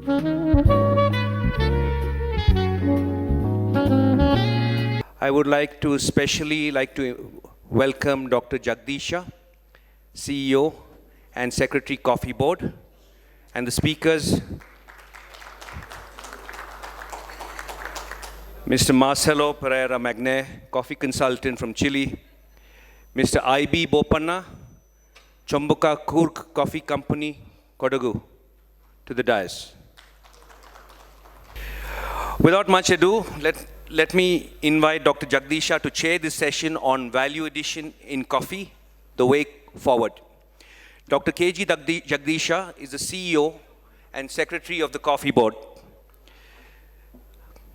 I would like to welcome Dr. Jagadeesha, CEO and Secretary Coffee Board, and the speakers, Mr. Marcelo Pereira Magnere, coffee consultant from Chile, Mr. I.B. Bopanna, Chombuka Coorg Coffee Company, Kodagu, to the dais. Without much ado, let me invite Dr. Jagadeesha to chair this session on value addition in coffee, the way forward. Dr. K.G. Jagadeesha is the CEO and Secretary of the Coffee Board,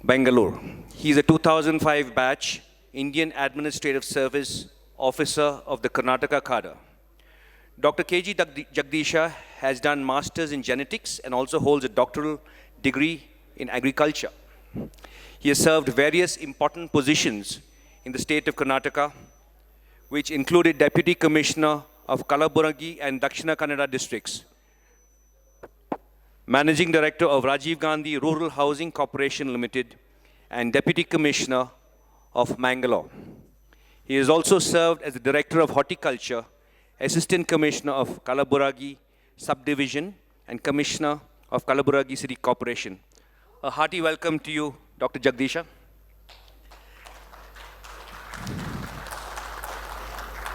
Bangalore. He is a 2005 batch Indian Administrative Service Officer of the Karnataka cadre. Dr. K.G. Jagadeesha has done Masters in Genetics and also holds a doctoral degree in Agriculture. He has served various important positions in the state of Karnataka, which included Deputy Commissioner of Kalaburagi and Dakshina Kannada districts, Managing Director of Rajiv Gandhi Rural Housing Corporation Limited, and Deputy Commissioner of Mangalore. He has also served as the Director of Horticulture, Assistant Commissioner of Kalaburagi Subdivision, and Commissioner of Kalaburagi City Corporation. A hearty welcome to you, Dr. Jagadeesha.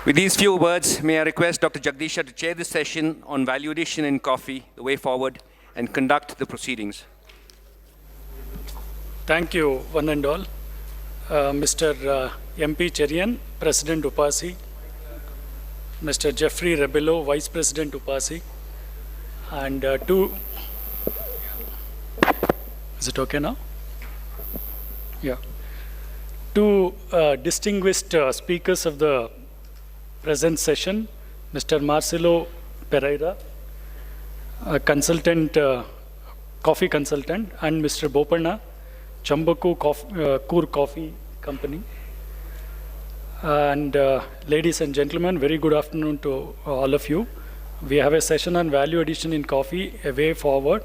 With these few words, may I request Dr. Jagadeesha to chair this session on value addition in coffee, the way forward, and conduct the proceedings. Thank you, one and all. Mr. MP Cherian, President UPASI, Mr. Jeffrey Rebello, Vice President UPASI, and is it okay now? Yeah. Two distinguished speakers of the present session, Mr. Marcelo Pereira, a consultant, coffee consultant, and Mr. Bopanna, Chombuka Coorg Coffee Company. And ladies and gentlemen, very good afternoon to all of you. We have a session on value addition in coffee, a way forward.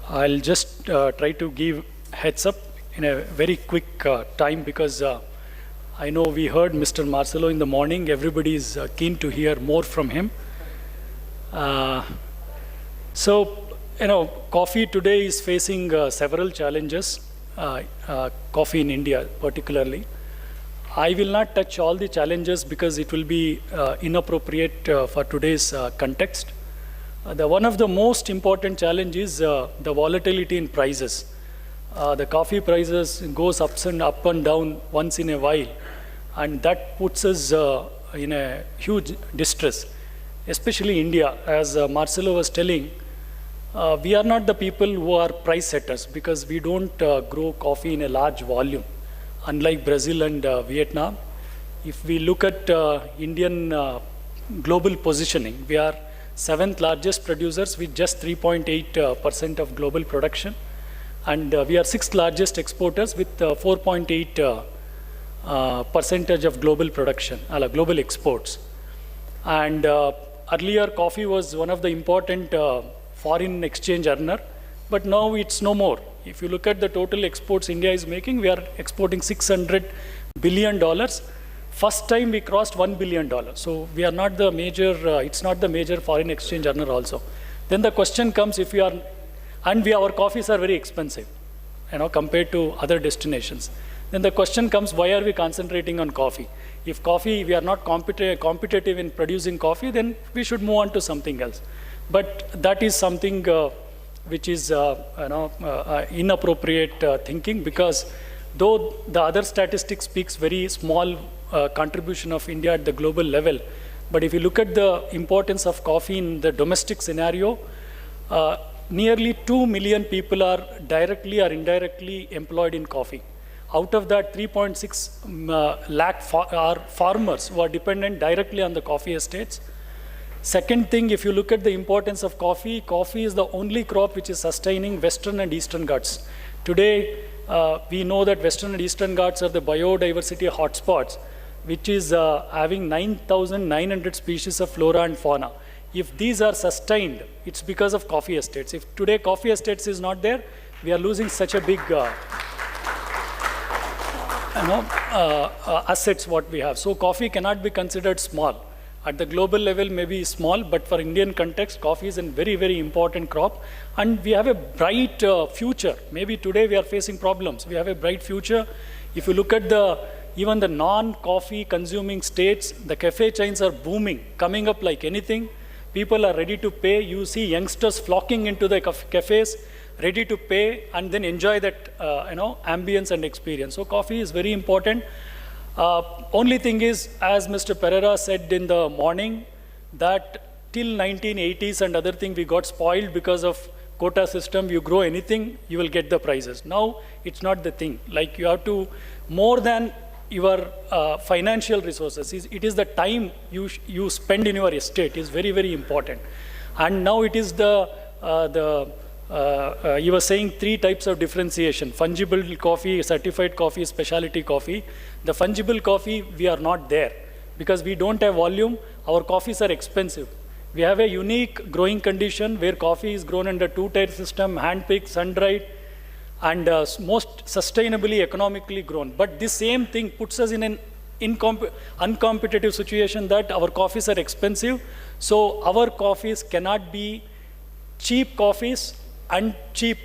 I'll just try to give heads up in a very quick time because I know we heard Mr. Marcelo in the morning. Everybody is keen to hear more from him. So, coffee today is facing several challenges, coffee in India particularly. I will not touch all the challenges because it will be inappropriate for today's context. One of the most important challenges is the volatility in prices. The coffee prices goes up and down once in a while, and that puts us in a huge distress, especially India. As Marcelo was telling, we are not the people who are price setters because we don't grow coffee in a large volume, unlike Brazil and Vietnam. If we look at Indian global positioning, we are 7th largest producers with just 3.8% of global production. And we are 6th largest exporters with 4.8% of global production, global exports. And earlier, coffee was one of the important foreign exchange earner, but now it's no more. If you look at the total exports India is making, we are exporting $600 billion. First time we crossed $1 billion. So we are not the major, it's not the major foreign exchange earner also. Then the question comes, if we are, and our coffees are very expensive, compared to other destinations. Then the question comes, why are we concentrating on coffee? If coffee, we are not competitive in producing coffee, then we should move on to something else. But that is something which is inappropriate thinking, because though the other statistics speaks very small contribution of India at the global level, but if you look at the importance of coffee in the domestic scenario, nearly 2 million people are directly or indirectly employed in coffee. Out of that, 3.6 lakh are farmers who are dependent directly on the coffee estates. Second thing, if you look at the importance of coffee, coffee is the only crop which is sustaining Western and Eastern Ghats. Today, we know that Western and Eastern Ghats are the biodiversity hotspots, which is having 9,900 species of flora and fauna. if these are sustained, it's because of coffee estates. If today coffee estates is not there, we are losing such a big assets what we have. So coffee cannot be considered small. At the global level, maybe small, but for Indian context, coffee is a very, very important crop. And we have a bright future. Maybe today we are facing problems. We have a bright future. If you look at even the non-coffee consuming states, the cafe chains are booming, coming up like anything. People are ready to pay. You see youngsters flocking into the cafes, ready to pay and then enjoy that ambience and experience. So coffee is very important. Only thing is, as Mr. Pereira said in the morning, that till 1980s and other thing we got spoiled because of quota system. You grow anything, you will get the prices. Now it's not the thing. Like you have to, more than your financial resources, it is the time you spend in your estate is very, very important. And now it is you were saying 3 types of differentiation: fungible coffee, certified coffee, specialty coffee. The fungible coffee, we are not there because we don't have volume. Our coffees are expensive. We have a unique growing condition where coffee is grown under 2-tier system, hand-picked, sun-dried, and most sustainably, economically grown. But this same thing puts us in an uncompetitive situation that our coffees are expensive. So our coffees cannot be cheap coffees and cheap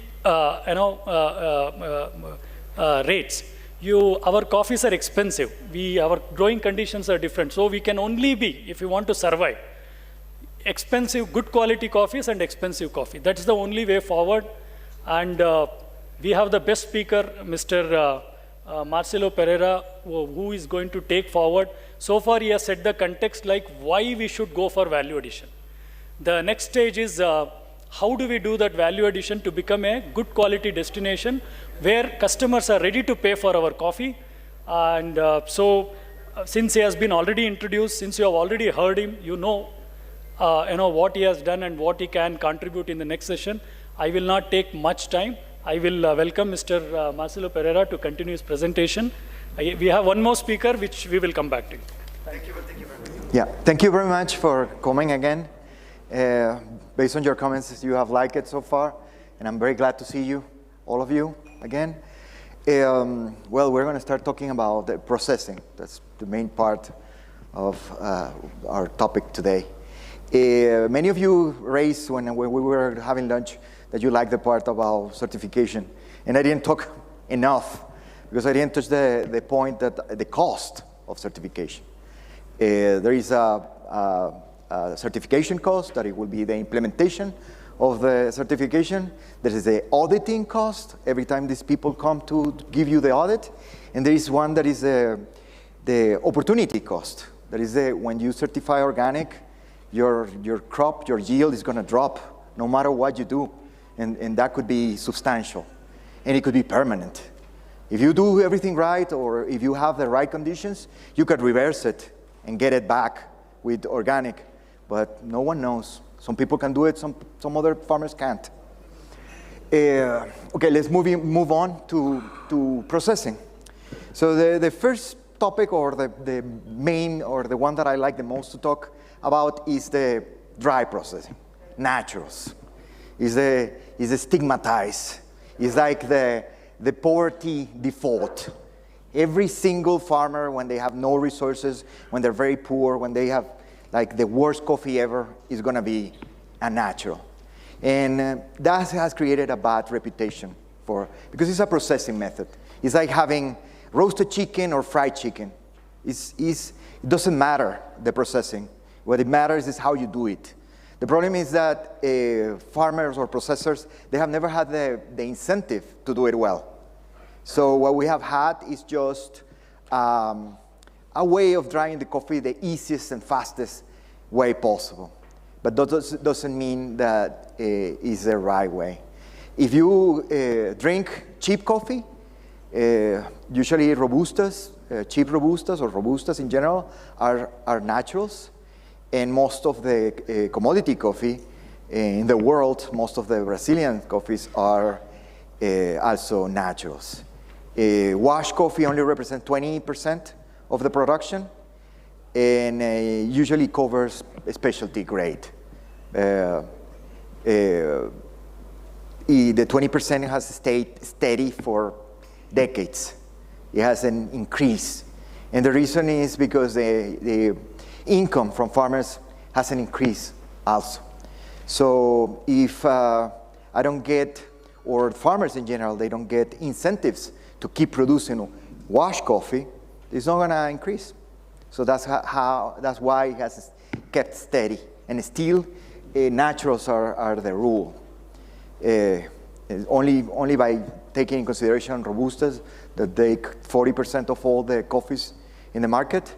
rates. Our coffees are expensive. Our growing conditions are different. So we can only be, if you want to survive, expensive, good quality coffees and expensive coffee. That's the only way forward. And we have the best speaker, Mr. Marcelo Pereira, who is going to take forward. So far, he has set the context like why we should go for value addition. The next stage is how do we do that value addition to become a good quality destination where customers are ready to pay for our coffee. And since he has been already introduced, since you have already heard him, you know what he has done and what he can contribute in the next session. I will not take much time. I will welcome Mr. Marcelo Pereira to continue his presentation. We have one more speaker, which we will come back to. Thank you very much. Yeah, thank you very much for coming again. Based on your comments, you have liked it so far, and I'm very glad to see you, all of you, again. Well, we're going to start talking about the processing. That's the main part of our topic today. Many of you raised when we were having lunch that you liked the part about certification, and I didn't talk enough because I didn't touch the point that the cost of certification. There is a certification cost, that it will be the implementation of the certification. There is the auditing cost every time these people come to give you the audit. And there is one that is the opportunity cost. That is when you certify organic, your crop, your yield is going to drop no matter what you do. And that could be substantial. And it could be permanent. If you do everything right, or if you have the right conditions, you could reverse it and get it back with organic. But no one knows. Some people can do it, some other farmers can't. Okay, let's move on to processing. So the first topic, or the main, or the one that I like the most to talk about, is the dry processing, naturals. Is the stigmatized. It's like the poverty default. Every single farmer, when they have no resources, when they're very poor, when they have like the worst coffee ever, is going to be a natural. And that has created a bad reputation because it's a processing method. It's like having roasted chicken or fried chicken. It doesn't matter, the processing. What it matters is how you do it. The problem is that farmers or processors, they have never had the incentive to do it well. So what we have had is just a way of drying the coffee the easiest and fastest way possible. But that doesn't mean that is the right way. If you drink cheap coffee, usually Robustas, cheap Robustas or Robustas in general are naturals. And most of the commodity coffee in the world, most of the Brazilian coffees are also naturals. Wash coffee only represents 20% of the production, and usually covers a specialty grade. The 20% has stayed steady for decades. It hasn't increased. And the reason is because the income from farmers hasn't increased also. So if I don't get, or farmers in general, they don't get incentives to keep producing wash coffee, it's not gonna increase. So that's why it has kept steady. And still, naturals are the rule. Only by taking in consideration Robustas, that take 40% of all the coffees in the market,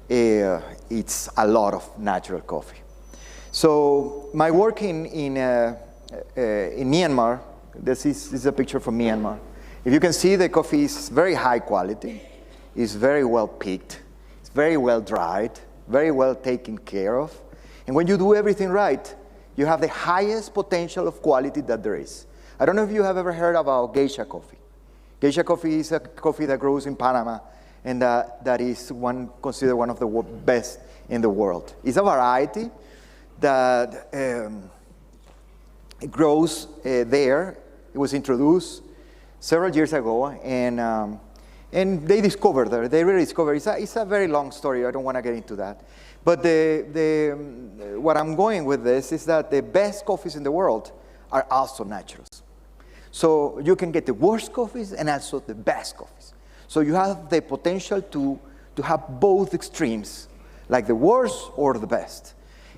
it's a lot of natural coffee. So my work in Myanmar, this is a picture from Myanmar. If you can see, the coffee is very high quality, it's very well picked, it's very well dried, very well taken care of. And when you do everything right, you have the highest potential of quality that there is. I don't know if you have ever heard about geisha coffee. Geisha coffee is a coffee that grows in Panama, and that is considered one of the best in the world. It's a variety that it grows there. It was introduced several years ago, and they discovered there. They really discovered. It's a very long story. I don't want to get into that. But what I'm going with this is that the best coffees in the world are also naturals. So you can get the worst coffees and also the best coffees. So you have the potential to have both extremes, like the worst or the best.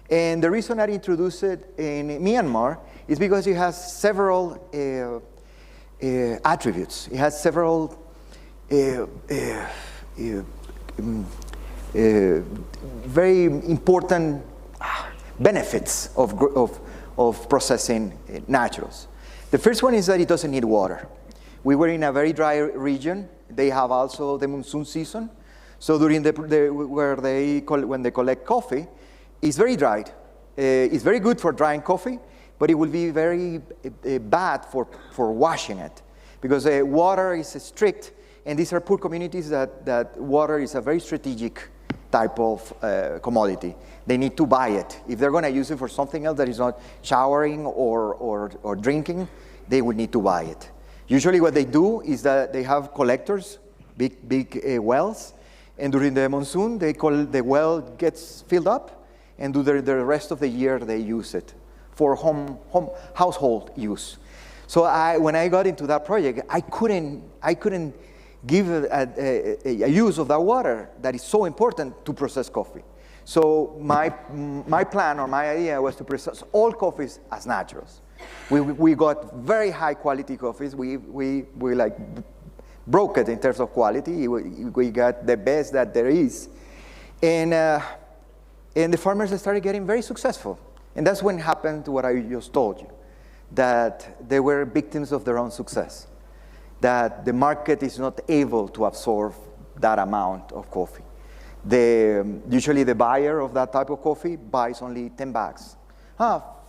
And the reason I introduced it in Myanmar is because it has several attributes. It has several very important benefits of processing naturals. The first one is that it doesn't need water. We were in a very dry region. They have also the monsoon season. So during when they collect coffee, it's very dried. It's very good for drying coffee, but it will be very bad for washing it, because water is strict, and these are poor communities that water is a very strategic type of commodity. They need to buy it. If they're going to use it for something else that is not showering or drinking, they would need to buy it. Usually what they do is that they have collectors, big wells, and during the monsoon, the well gets filled up, and the rest of the year they use it for household use. So when I got into that project, I couldn't give a use of that water that is so important to process coffee. So my plan or my idea was to process all coffees as naturals. We got very high quality coffees. We like broke it in terms of quality. We got the best that there is, and the farmers started getting very successful. And that's when happened what I just told you, that they were victims of their own success, that the market is not able to absorb that amount of coffee. Usually the buyer of that type of coffee buys only 10 bags,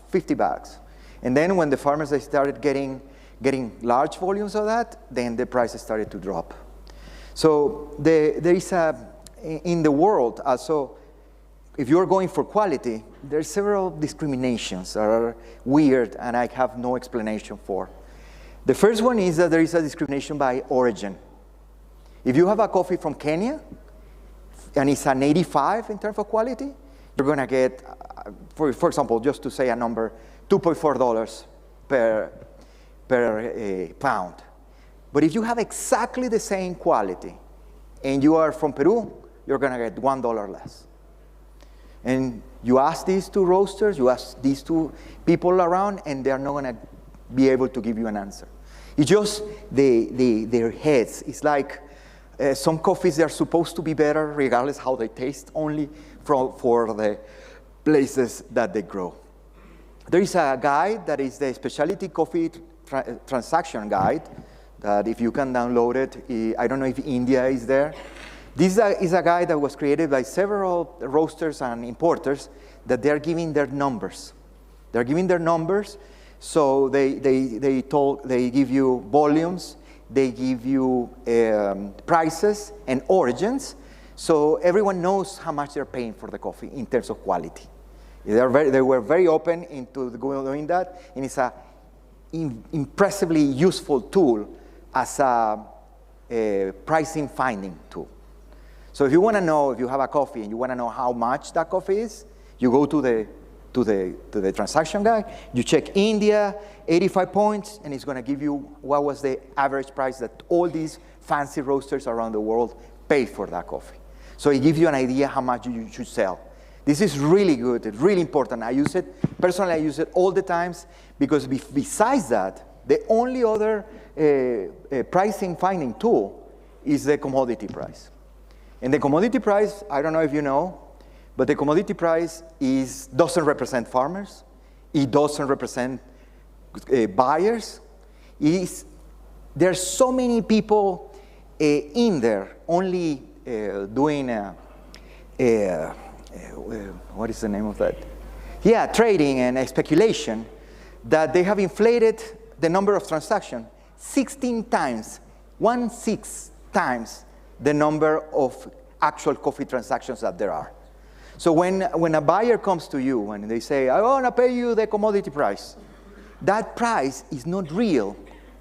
50 bags. And then when the farmers they started getting large volumes of that, then the prices started to drop. So there is in the world also, if you're going for quality, there's several discriminations that are weird and I have no explanation for. The first one is that there is a discrimination by origin. If you have a coffee from Kenya, and it's an 85 in terms of quality, you're going to get, for example, just to say a number, $2.4 per pound. But if you have exactly the same quality and you are from Peru, you're going to get $1 less. And you ask these two roasters, you ask these two people around, and they're not going to be able to give you an answer. It's just their heads. It's like some coffees, they're supposed to be better regardless how they taste, only for the places that they grow. There is a guide that is the Specialty Coffee Transaction Guide, that if you can download it, I don't know if India is there. This is a guide that was created by several roasters and importers that they're giving their numbers. They're giving their numbers, so they give you volumes, they give you prices and origins, so everyone knows how much they're paying for the coffee in terms of quality. They were very open into doing that, and it's a impressively useful tool as a pricing finding tool. So if you want to know, if you have a coffee and you want to know how much that coffee is, you go to the transaction guide, you check India, 85 points, and it's going to give you what was the average price that all these fancy roasters around the world paid for that coffee. So it gives you an idea how much you should sell. This is really good, it's really important. I use it, personally I use it all the times, because besides that, the only other pricing finding tool is the commodity price. And the commodity price, I don't know if you know, but the commodity price doesn't represent farmers. It doesn't represent buyers. There's so many people in there only doing, what is the name of that? Yeah, trading and speculation, that they have inflated the number of transactions 16 times, 1/6 times the number of actual coffee transactions that there are. So when a buyer comes to you and they say, I want to pay you the commodity price, that price is not real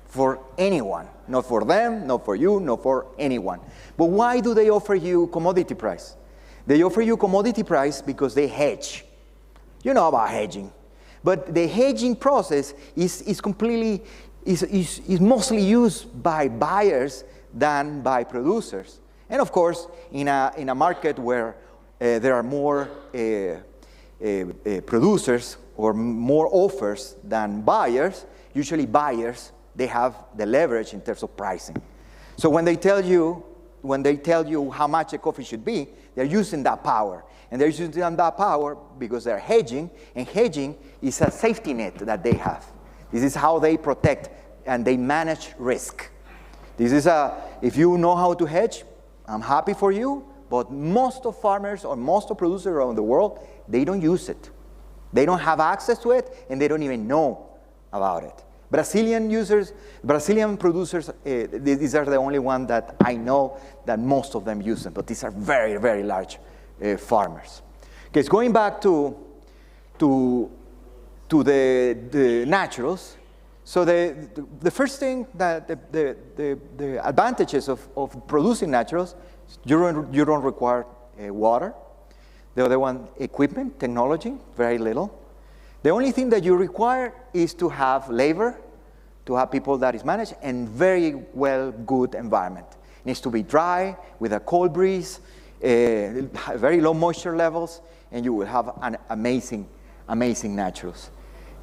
for anyone. Not for them, not for you, not for anyone. But why do they offer you commodity price? They offer you commodity price because they hedge. You know about hedging. But the hedging process is mostly used by buyers than by producers. And of course, in a market where there are more producers or more offers than buyers, usually buyers, they have the leverage in terms of pricing. So when they tell you how much a coffee should be, they're using that power. And they're using that power because they're hedging, and hedging is a safety net that they have. This is how they protect and they manage risk. If you know how to hedge, I'm happy for you, but most of farmers or most of producers around the world, they don't use it. They don't have access to it, and they don't even know about it. Brazilian producers, these are the only ones that I know that most of them use them, but these are very, very large farmers. Okay, so going back to the naturals. So the first thing that the advantages of producing naturals, you don't require water. The other one, equipment, technology, very little. The only thing that you require is to have labor, to have people that is managed, and very good environment. It needs to be dry, with a cold breeze, very low moisture levels, and you will have an amazing naturals.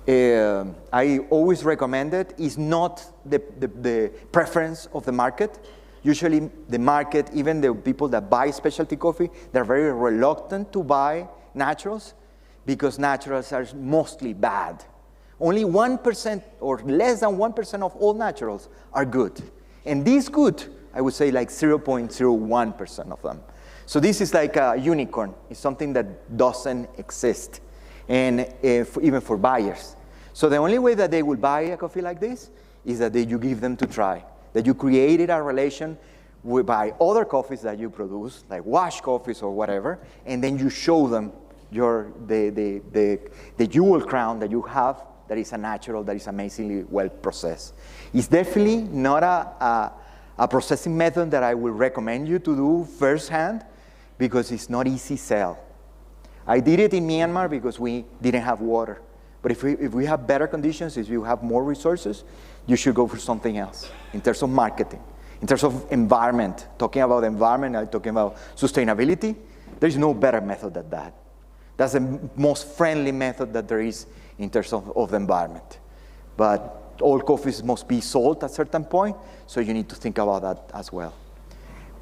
I always recommend it. It's not the preference of the market. Usually the market, even the people that buy specialty coffee, they're very reluctant to buy naturals because naturals are mostly bad. Only 1% or less than 1% of all naturals are good. And these good, I would say like 0.01% of them. So this is like a unicorn. It's something that doesn't exist, and even for buyers. So the only way that they will buy a coffee like this is that you give them to try, that you created a relation by other coffees that you produce, like wash coffees or whatever, and then you show them the jewel crown that you have that is a natural, that is amazingly well processed. It's definitely not a processing method that I will recommend you to do firsthand because it's not easy sell. I did it in Myanmar because we didn't have water. But if we have better conditions, if you have more resources, you should go for something else in terms of marketing, in terms of environment. Talking about environment, I'm talking about sustainability. There's no better method than that. That's the most friendly method that there is in terms of the environment. But all coffees must be sold at a certain point, so you need to think about that as well.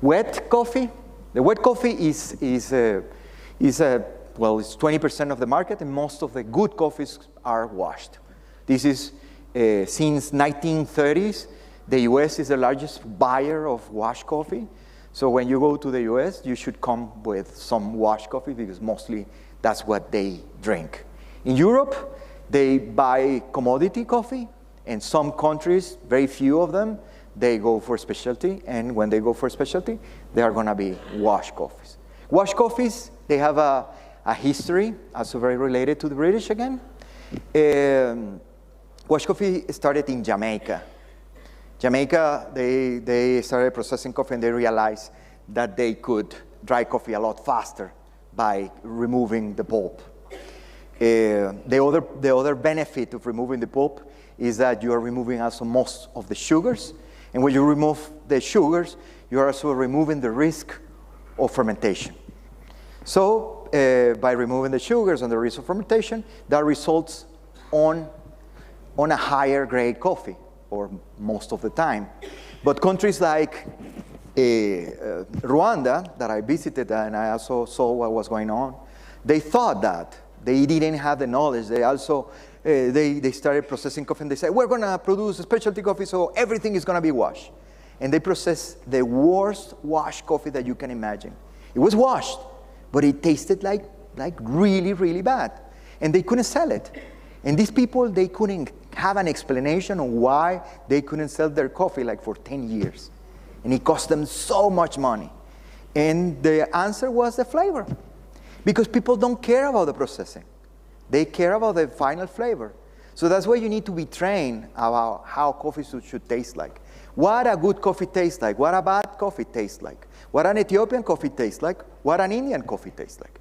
Wet coffee. The wet coffee is well, it's 20% of the market, and most of the good coffees are washed. This is since 1930s. The US is the largest buyer of washed coffee. So when you go to the US, you should come with some washed coffee because mostly that's what they drink. In Europe, they buy commodity coffee. In some countries, very few of them, they go for specialty. And when they go for specialty, they are going to be washed coffees. Washed coffees, they have a a history, also very related to the British again. Wash coffee started in Jamaica. Jamaica, they started processing coffee and they realized that they could dry coffee a lot faster by removing the pulp. The other benefit of removing the pulp is that you are removing also most of the sugars. And when you remove the sugars, you are also removing the risk of fermentation. So by removing the sugars and the risk of fermentation, that results on a higher grade coffee, or most of the time. But countries like Rwanda, that I visited and I also saw what was going on, they thought that. They didn't have the knowledge. They also, they started processing coffee and they said, we're gonna produce a specialty coffee so everything is gonna be washed. And they processed the worst washed coffee that you can imagine. It was washed, but it tasted like really, really bad. And they couldn't sell it. And these people, they couldn't have an explanation on why they couldn't sell their coffee like for 10 years. And it cost them so much money. And the answer was the flavor. Because people don't care about the processing. They care about the final flavor. So that's why you need to be trained about how coffee should taste like. What a good coffee tastes like. What a bad coffee tastes like. What an Ethiopian coffee tastes like. What an Indian coffee tastes like.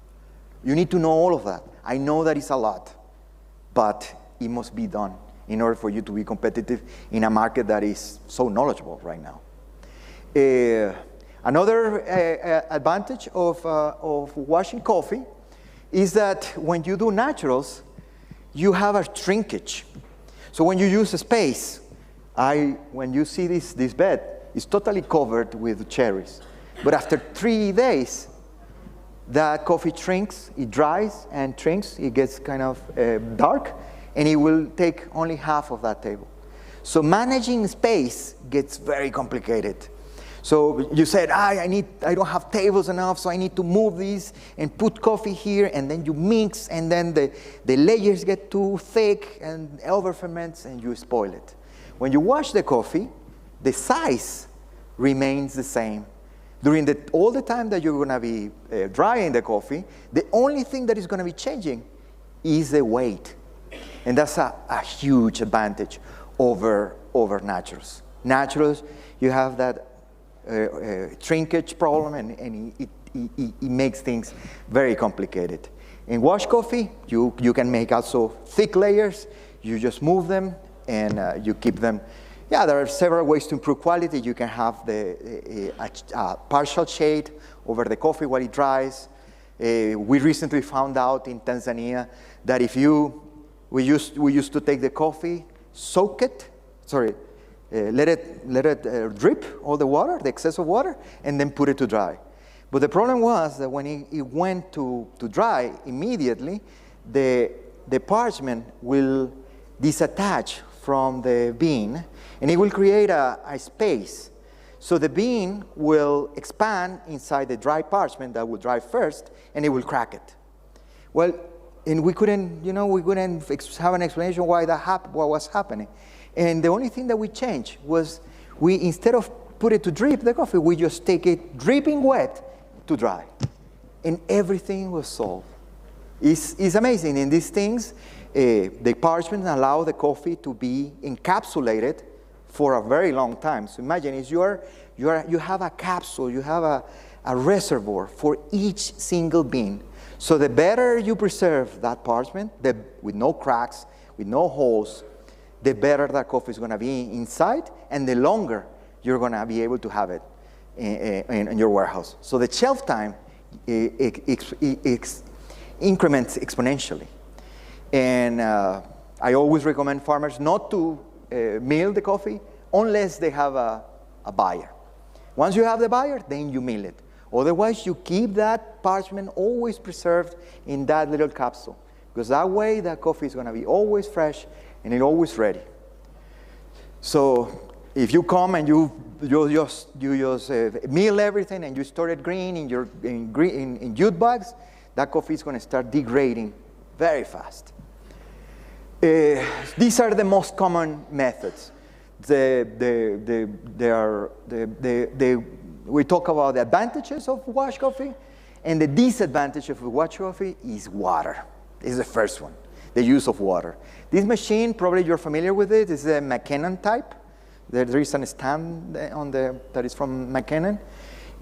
You need to know all of that. I know that it's a lot, but it must be done in order for you to be competitive in a market that is so knowledgeable right now. Another advantage of washing coffee is that when you do naturals, you have a shrinkage. So when you use a space, when you see this bed, it's totally covered with cherries. But after 3 days, that coffee shrinks, it dries and shrinks, it gets kind of dark, and it will take only half of that table. So managing space gets very complicated. So you said, I don't have tables enough, so I need to move these and put coffee here, and then you mix, and then the layers get too thick and over ferments, and you spoil it. When you wash the coffee, the size remains the same. During all the time that you're gonna be drying the coffee, the only thing that is gonna be changing is the weight. And that's a huge advantage over naturals. Naturals, you have that shrinkage problem, and it makes things very complicated. In wash coffee, you can make also thick layers. You just move them and you keep them. Yeah, there are several ways to improve quality. You can have a partial shade over the coffee while it dries. We recently found out in Tanzania that we used to take the coffee, soak it, let it drip, all the water, the excess of water, and then put it to dry. But the problem was that when it went to dry immediately, the parchment will disattach from the bean, and it will create a space. So the bean will expand inside the dry parchment that will dry first, and it will crack it. Well, and we couldn't have an explanation why what was happening. And the only thing that we changed was instead of put it to drip the coffee, we just take it dripping wet to dry. And everything was solved. It's amazing. And these things, the parchment allow the coffee to be encapsulated for a very long time. So imagine you have a capsule, you have a reservoir for each single bean. So the better you preserve that parchment, with no cracks, with no holes, the better that coffee is going to be inside, and the longer you're going to be able to have it in your warehouse. So the shelf time increments exponentially. And I always recommend farmers not to mill the coffee unless they have a buyer. Once you have the buyer, then you mill it. Otherwise, you keep that parchment always preserved in that little capsule, because that way that coffee is going to be always fresh and it's always ready. So if you come and you just mill everything and you store it green in jute bags, that coffee is going to start degrading very fast. These are the most common methods. We talk about the advantages of wash coffee And the disadvantage of watch coffee is water. This is the first one, the use of water. This machine, probably you're familiar with it, is a McKinnon type. There is a stand that is from McKinnon.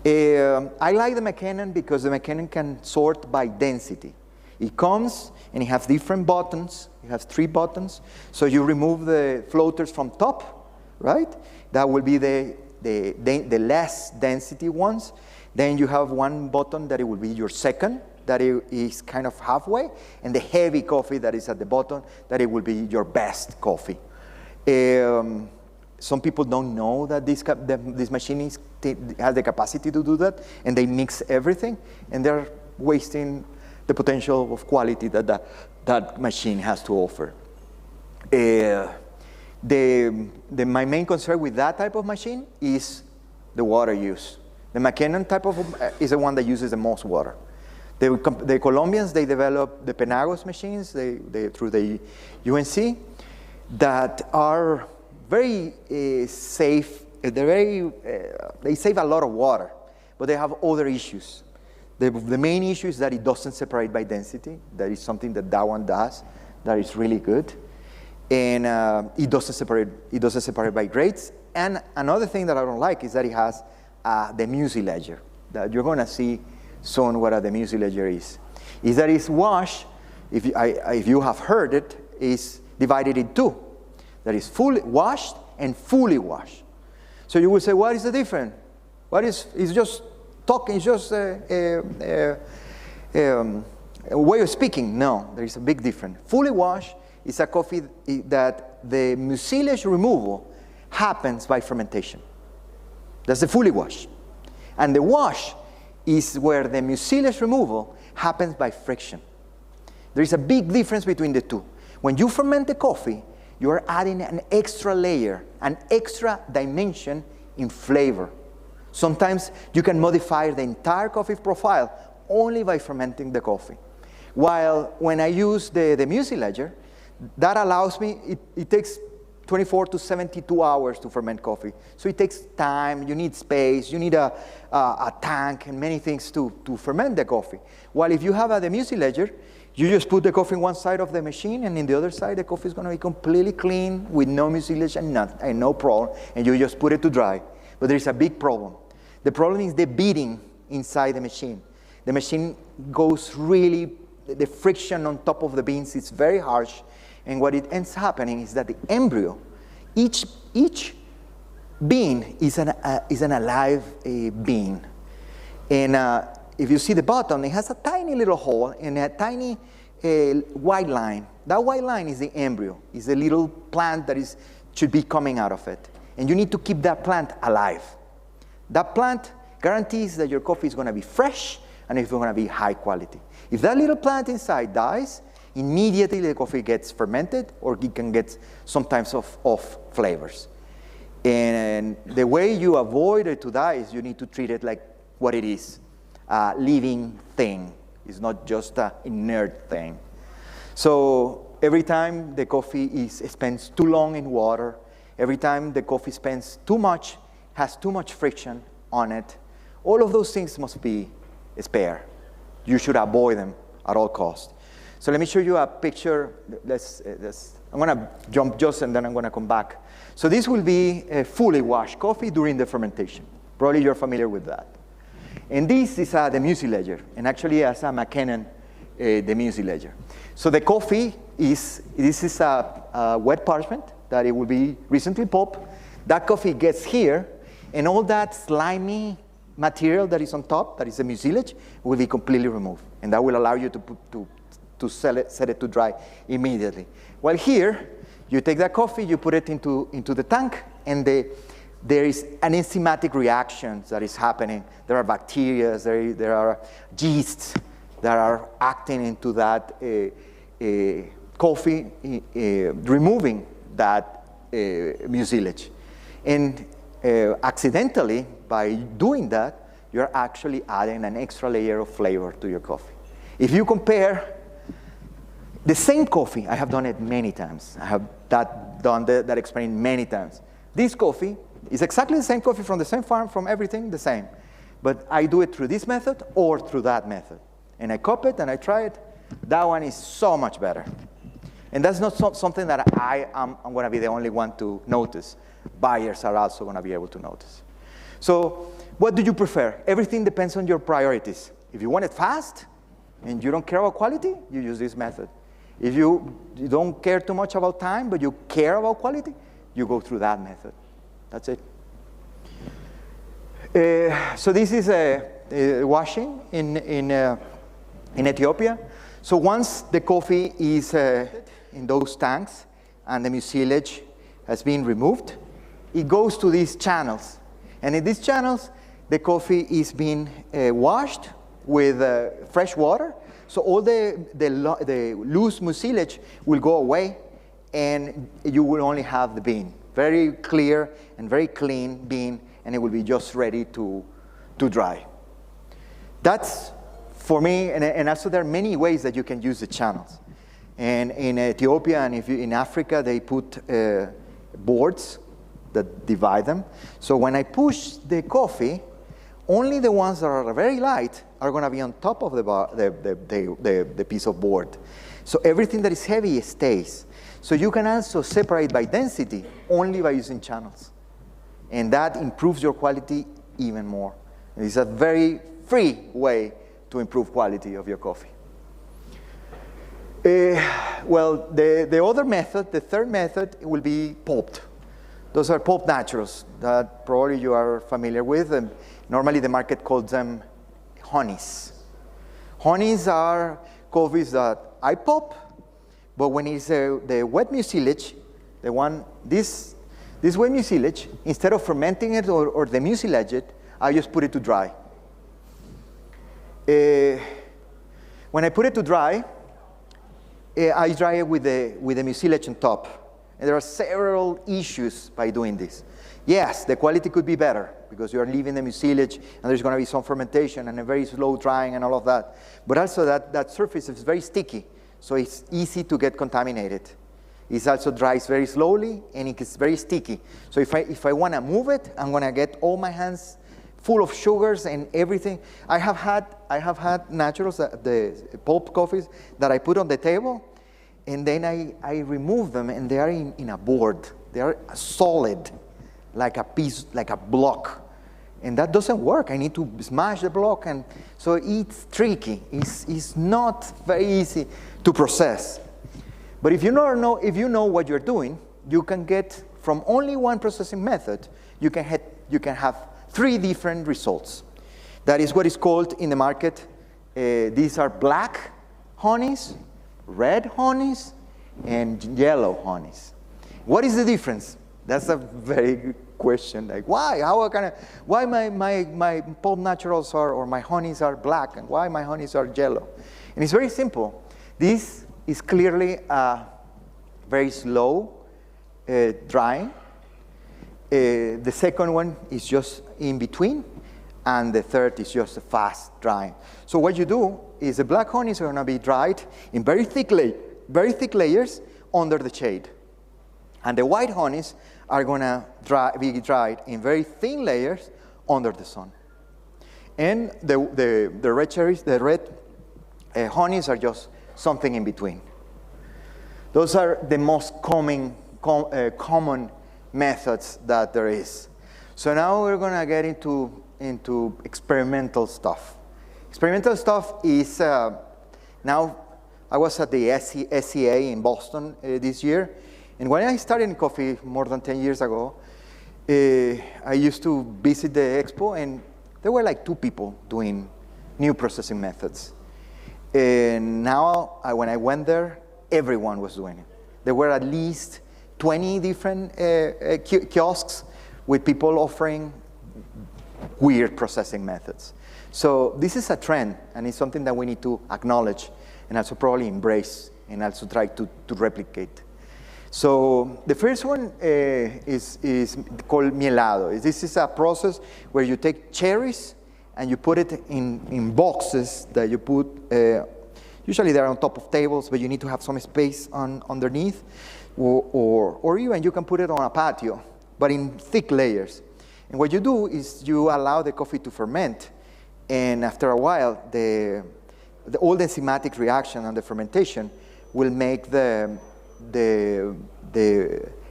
I like the McKinnon because the McKinnon can sort by density. It comes and it has different buttons. It has 3 buttons. So you remove the floaters from top, right? That will be the less density ones. Then you have one button that it will be your second, that it is kind of halfway, and the heavy coffee that is at the bottom, that it will be your best coffee. Some people don't know that this machine has the capacity to do that, and they mix everything, and they're wasting the potential of quality that machine has to offer. My main concern with that type of machine is the water use. The McKinnon type is the one that uses the most water. The Colombians, they developed the Penagos machines through the UNC that are very safe. They save a lot of water, but they have other issues. The main issue is that it doesn't separate by density. That is something that one does. That is really good. And it doesn't separate by grades. And another thing that I don't like is that it has the muesli ledger. That you're going to see soon what the muesli ledger is. Is that it's washed, if you have heard it, is divided in 2. That is fully washed and fully washed. So you will say, what is the difference? It's just talking, it's just a way of speaking. No, there is a big difference. Fully washed is a coffee that the mucilage removal happens by fermentation. That's the fully wash. And the wash is where the mucilage removal happens by friction. There is a big difference between the two. When you ferment the coffee, you are adding an extra layer, an extra dimension in flavor. Sometimes you can modify the entire coffee profile only by fermenting the coffee. While when I use the muesli ledger, that allows me, it takes 24 to 72 hours to ferment coffee. So it takes time, you need space, you need a tank and many things to ferment the coffee. While if you have the muesli ledger, you just put the coffee on one side of the machine, and in the other side, the coffee is going to be completely clean with no mucilage and no problem, and you just put it to dry. But there is a big problem. The problem is the beating inside the machine. The machine goes really, the friction on top of the beans is very harsh, and what it ends happening is that the embryo, each bean is an alive bean. And if you see the bottom, it has a tiny little hole and a tiny white line. That white line is the embryo, is the little plant that should be coming out of it. And you need to keep that plant alive. That plant guarantees that your coffee is going to be fresh and it's going to be high quality. If that little plant inside dies, immediately the coffee gets fermented, or it can get some types of flavors. And the way you avoid it to die is you need to treat it like what it is, a living thing. It's not just an inert thing. So every time the coffee spends too long in water, every time the coffee has too much friction on it, all of those things must be spared. You should avoid them at all costs. So let me show you a picture. I'm going to jump just and then I'm going to come back. So this will be a fully washed coffee during the fermentation. Probably you're familiar with that. And this is the muesli ledger. And actually as a McKinnon, the muesli ledger. So the coffee this is a wet parchment that it will be recently pulped. That coffee gets here, and all that slimy material that is on top, that is the mucilage, will be completely removed. And that will allow you to set it to dry immediately. While here, you take that coffee, you put it into the tank, and there is an enzymatic reaction that is happening. There are bacteria, there are yeasts that are acting into that coffee, removing that mucilage. And accidentally, by doing that, you're actually adding an extra layer of flavor to your coffee. If you compare the same coffee, I have done it many times. I have done that experiment many times. This coffee is exactly the same coffee from the same farm, from everything the same. But I do it through this method or through that method. And I copy it and I try it. That one is so much better. And that's not something that I'm going to be the only one to notice. Buyers are also going to be able to notice. So what do you prefer? Everything depends on your priorities. If you want it fast and you don't care about quality, you use this method. If you don't care too much about time, but you care about quality, you go through that method. That's it. So this is washing in Ethiopia. So once the coffee is in those tanks and the mucilage has been removed, it goes to these channels. And in these channels, the coffee is being washed with fresh water. So all the loose mucilage will go away, and you will only have the bean. Very clear and very clean bean, and it will be just ready to dry. That's, for me, and also there are many ways that you can use the channels. And in Ethiopia and in Africa, they put boards that divide them. So when I push the coffee, only the ones that are very light are going to be on top of the piece of board. So everything that is heavy stays. So you can also separate by density only by using channels. And that improves your quality even more. It's a very free way to improve quality of your coffee. Well, the other method, the third method, will be pulped. Those are pulp naturals that probably you are familiar with. And normally the market calls them honeys. Honeys are coffees that I pulp, but when it's the wet mucilage, this wet mucilage, instead of fermenting it or the mucilage it, I just put it to dry. When I put it to dry, I dry it with the mucilage on top. And there are several issues by doing this. Yes, the quality could be better because you are leaving the mucilage and there's going to be some fermentation and a very slow drying and all of that. But also that surface is very sticky, so it's easy to get contaminated. It also dries very slowly and it is very sticky. So if I want to move it, I'm going to get all my hands full of sugars and everything. I have had naturals, the pulp coffees that I put on the table, and then I remove them, and they are in a board. They are solid, like a piece, like a block. And that doesn't work. I need to smash the block, and so it's tricky. It's not very easy to process. But if you know what you're doing, you can get from only one processing method, you can have 3 different results. That is what is called in the market, these are black honeys, red honeys, and yellow honeys. What is the difference? That's a very good question. Like, why? Why my pulp naturals or my honeys are black, and why my honeys are yellow? And it's very simple. This is clearly a very slow drying. The second one is just in between, and the third is just a fast drying. So what you do is the black honeys are going to be dried in very thick layers under the shade. And the white honeys are going to be dried in very thin layers under the sun. And the red cherries, the red honeys are just something in between. Those are the most common methods that there is. So now we're going to get into experimental stuff. Experimental stuff is, now I was at the SCA in Boston this year, and when I started in coffee more than 10 years ago, I used to visit the expo, and there were like 2 people doing new processing methods. And now, when I went there, everyone was doing it. There were at least 20 different kiosks with people offering weird processing methods. So this is a trend, and it's something that we need to acknowledge and also probably embrace and also try to replicate. So the first one is called mielado. This is a process where you take cherries and you put it in boxes that you put, usually they're on top of tables, but you need to have some space underneath, or even you can put it on a patio, but in thick layers. And what you do is you allow the coffee to ferment And after a while, all the enzymatic reaction and the fermentation will make the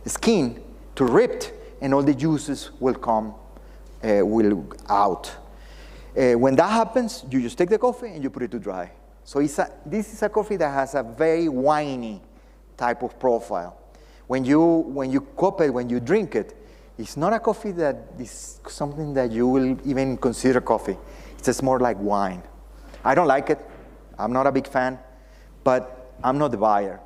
skin to rip, and all the juices will come out. When that happens, you just take the coffee and you put it to dry. So this is a coffee that has a very winey type of profile. When you cup it, when you drink it, it's not a coffee that is something that you will even consider coffee. It's just more like wine. I don't like it. I'm not a big fan, but I'm not the buyer.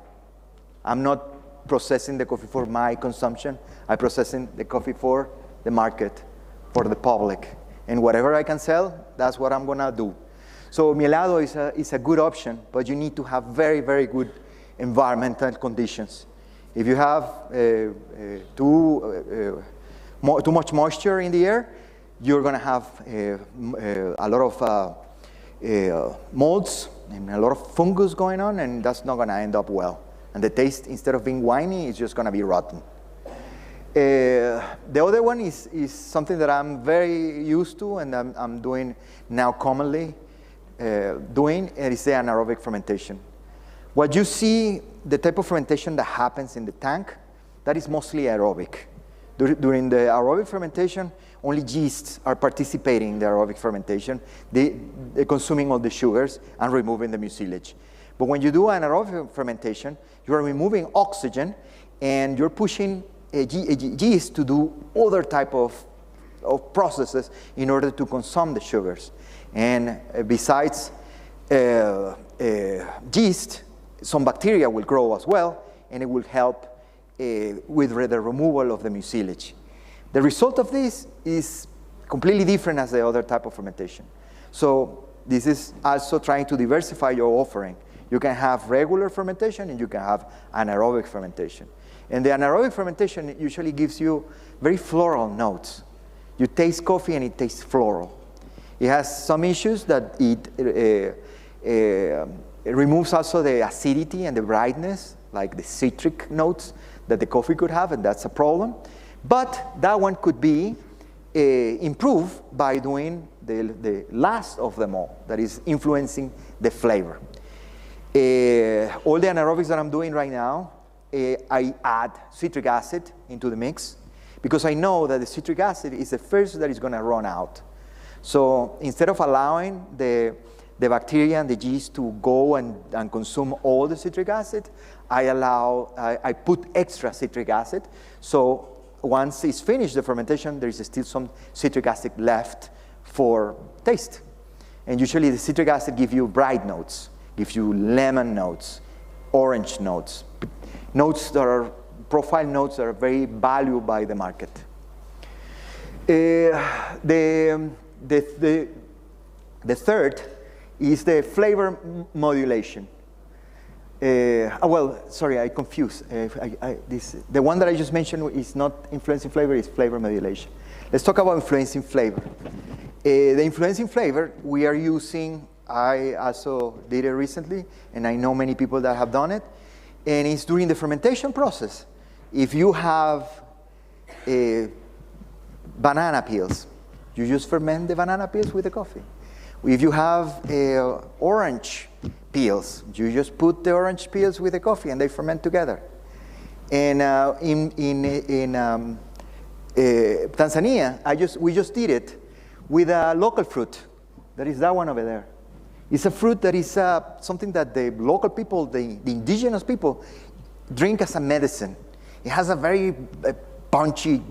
I'm not processing the coffee for my consumption. I'm processing the coffee for the market, for the public. And whatever I can sell, that's what I'm gonna do. So mielado is a good option, but you need to have very, very good environmental conditions. If you have too much moisture in the air, you're gonna have a lot of molds and a lot of fungus going on, and that's not gonna end up well. And the taste, instead of being winey, is just gonna be rotten. The other one is something that I'm very used to, and I'm doing now commonly doing, it is the anaerobic fermentation. What you see, the type of fermentation that happens in the tank, that is mostly aerobic. During the aerobic fermentation, only yeasts are participating in the aerobic fermentation. They're consuming all the sugars and removing the mucilage. But when you do anaerobic fermentation, you are removing oxygen, and you're pushing a yeast to do other type of processes in order to consume the sugars. And besides yeast, some bacteria will grow as well, and it will help with the removal of the mucilage. The result of this is completely different as the other type of fermentation. So this is also trying to diversify your offering. You can have regular fermentation, and you can have anaerobic fermentation. And the anaerobic fermentation usually gives you very floral notes. You taste coffee and it tastes floral. It has some issues that it removes also the acidity and the brightness, like the citric notes that the coffee could have, and that's a problem. But that one could be improved by doing the last of them all, that is influencing the flavor. All the anaerobics that I'm doing right now, I add citric acid into the mix, because I know that the citric acid is the first that is going to run out. So instead of allowing the bacteria and the yeast to go and consume all the citric acid, I put extra citric acid. So once it's finished the fermentation, there is still some citric acid left for taste. And usually the citric acid gives you bright notes, gives you lemon notes, orange notes, notes that are profile notes that are very valued by the market. The third is the flavor modulation. Well, sorry, I confused. The one that I just mentioned is not influencing flavor, it's flavor modulation. Let's talk about influencing flavor. The influencing flavor we are using, I also did it recently, and I know many people that have done it, and it's during the fermentation process. If you have banana peels, you just ferment the banana peels with the coffee. If you have orange peels, you just put the orange peels with the coffee and they ferment together. And in Tanzania, we just did it with a local fruit. That is that one over there. It's a fruit that is something that the local people, the indigenous people, drink as a medicine. It has a very punchy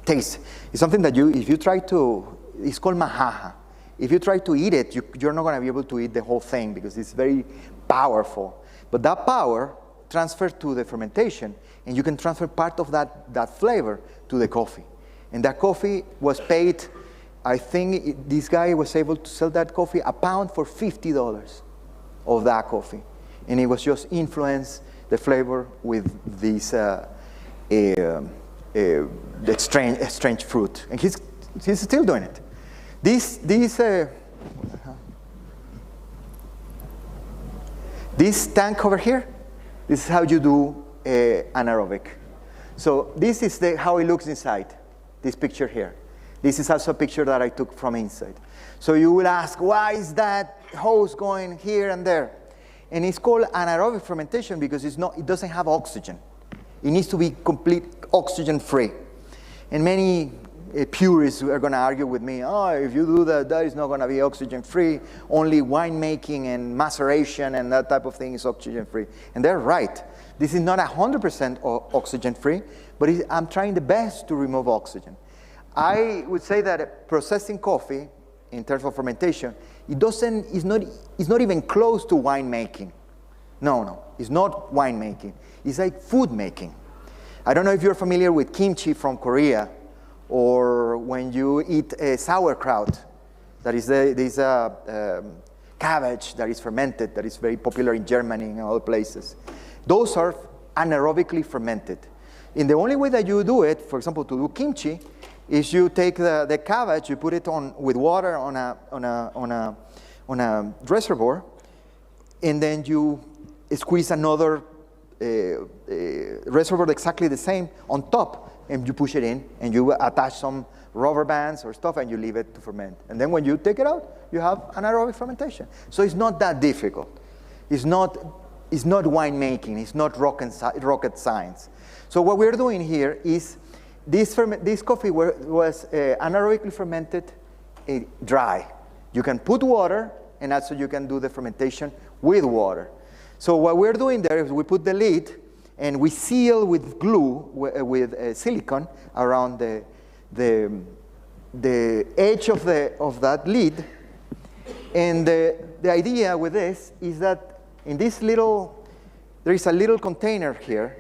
taste. It's something that if you try to, it's called mahaha. If you try to eat it, you're not going to be able to eat the whole thing because it's very powerful. But that power transfers to the fermentation, and you can transfer part of that flavor to the coffee. And that coffee was paid, I think this guy was able to sell that coffee a pound for $50 of that coffee. And it was just influenced the flavor with this strange fruit. And he's still doing it. This tank over here, this is how you do anaerobic. So this is how it looks inside, this picture here. This is also a picture that I took from inside. So you will ask, why is that hose going here and there? And it's called anaerobic fermentation because it doesn't have oxygen. It needs to be complete oxygen-free. And many purists are going to argue with me, oh, if you do that, that is not going to be oxygen-free. Only winemaking and maceration and that type of thing is oxygen-free. And they're right. This is not 100% oxygen-free, but I'm trying the best to remove oxygen. I would say that processing coffee, in terms of fermentation, it's not even close to winemaking. No, it's not winemaking. It's like food making. I don't know if you're familiar with kimchi from Korea, or when you eat sauerkraut, that is this cabbage that is fermented, that is very popular in Germany and other places. Those are anaerobically fermented. And the only way that you do it, for example, to do kimchi, is you take the cabbage, you put it with water on a reservoir, and then you squeeze another reservoir exactly the same on top, and you push it in, and you attach some rubber bands or stuff, and you leave it to ferment. And then when you take it out, you have anaerobic fermentation. So it's not that difficult. It's not winemaking. It's not rocket science. So what we're doing here is this coffee was anaerobically fermented dry. You can put water, and also you can do the fermentation with water. So what we're doing there is we put the lid, and we seal with glue, with silicone around the edge of that lid. And the idea with this is that in this there is a little container here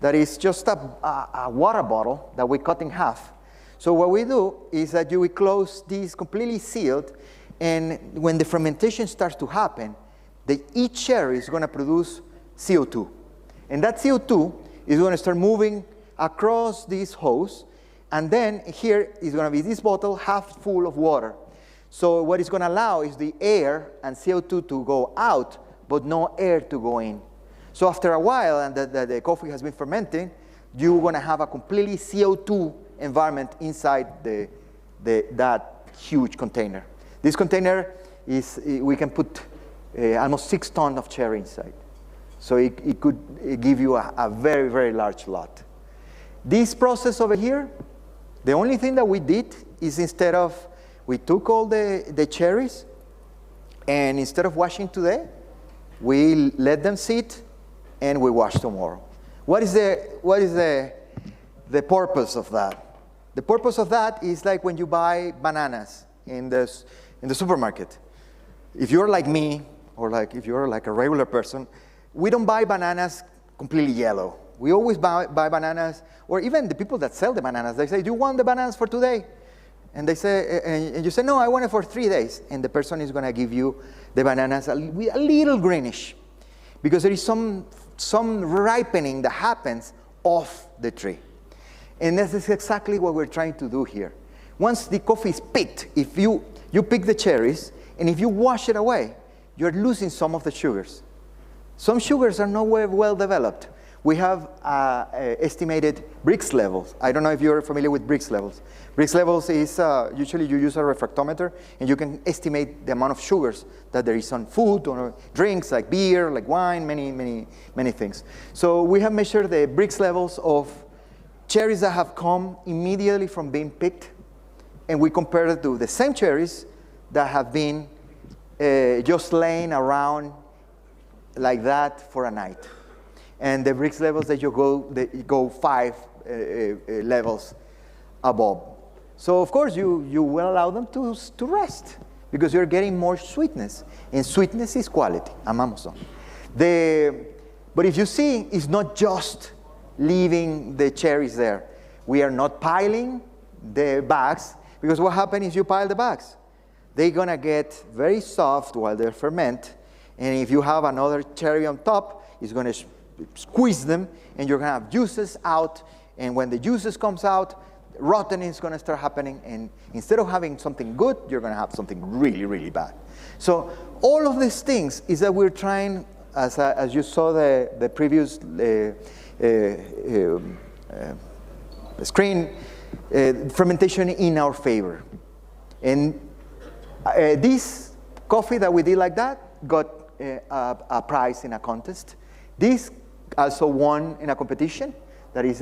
that is just a water bottle that we cut in half. So what we do is that we close these completely sealed, and when the fermentation starts to happen, each cherry is going to produce CO2. And that CO2 is going to start moving across this hose, and then here is going to be this bottle half full of water. So what it's going to allow is the air and CO2 to go out, but no air to go in. So after a while, and the coffee has been fermenting, you're going to have a completely CO2 environment inside that huge container. This container we can put almost 6 tons of cherry inside. So it could give you a very, very large lot. This process over here, the only thing that we did is we took all the cherries, and instead of washing today, we let them sit, and we wash tomorrow. What is the purpose of that? The purpose of that is like when you buy bananas in the supermarket. If you're like me, or if you're like a regular person, we don't buy bananas completely yellow. We always buy bananas, or even the people that sell the bananas, they say, do you want the bananas for today? And they say, and you say, no, I want it for 3 days. And the person is going to give you the bananas a little greenish, because there is some ripening that happens off the tree. And this is exactly what we're trying to do here. Once the coffee is picked, if you pick the cherries, and if you wash it away, you're losing some of the sugars. Some sugars are not well developed. We have estimated Brix levels. I don't know if you're familiar with Brix levels. Brix levels is usually you use a refractometer, and you can estimate the amount of sugars that there is on food or drinks like beer, like wine, many things. So we have measured the Brix levels of cherries that have come immediately from being picked, and we compare it to the same cherries that have been just laying around like that for a night. And the Brix levels that you go 5 levels above. So of course you will allow them to rest, because you're getting more sweetness, and sweetness is quality. Amamos. But if you see, it's not just leaving the cherries there. We are not piling the bags, because what happens if you pile the bags? They're gonna get very soft while they ferment, and if you have another cherry on top, it's gonna squeeze them, and you're gonna have juices out, and when the juices comes out, rotting is gonna start happening, and instead of having something good, you're gonna have something really, really bad. So all of these things is that we're trying, as you saw the previous screen, fermentation in our favor. And this coffee that we did like that got a prize in a contest. This also won in a competition that is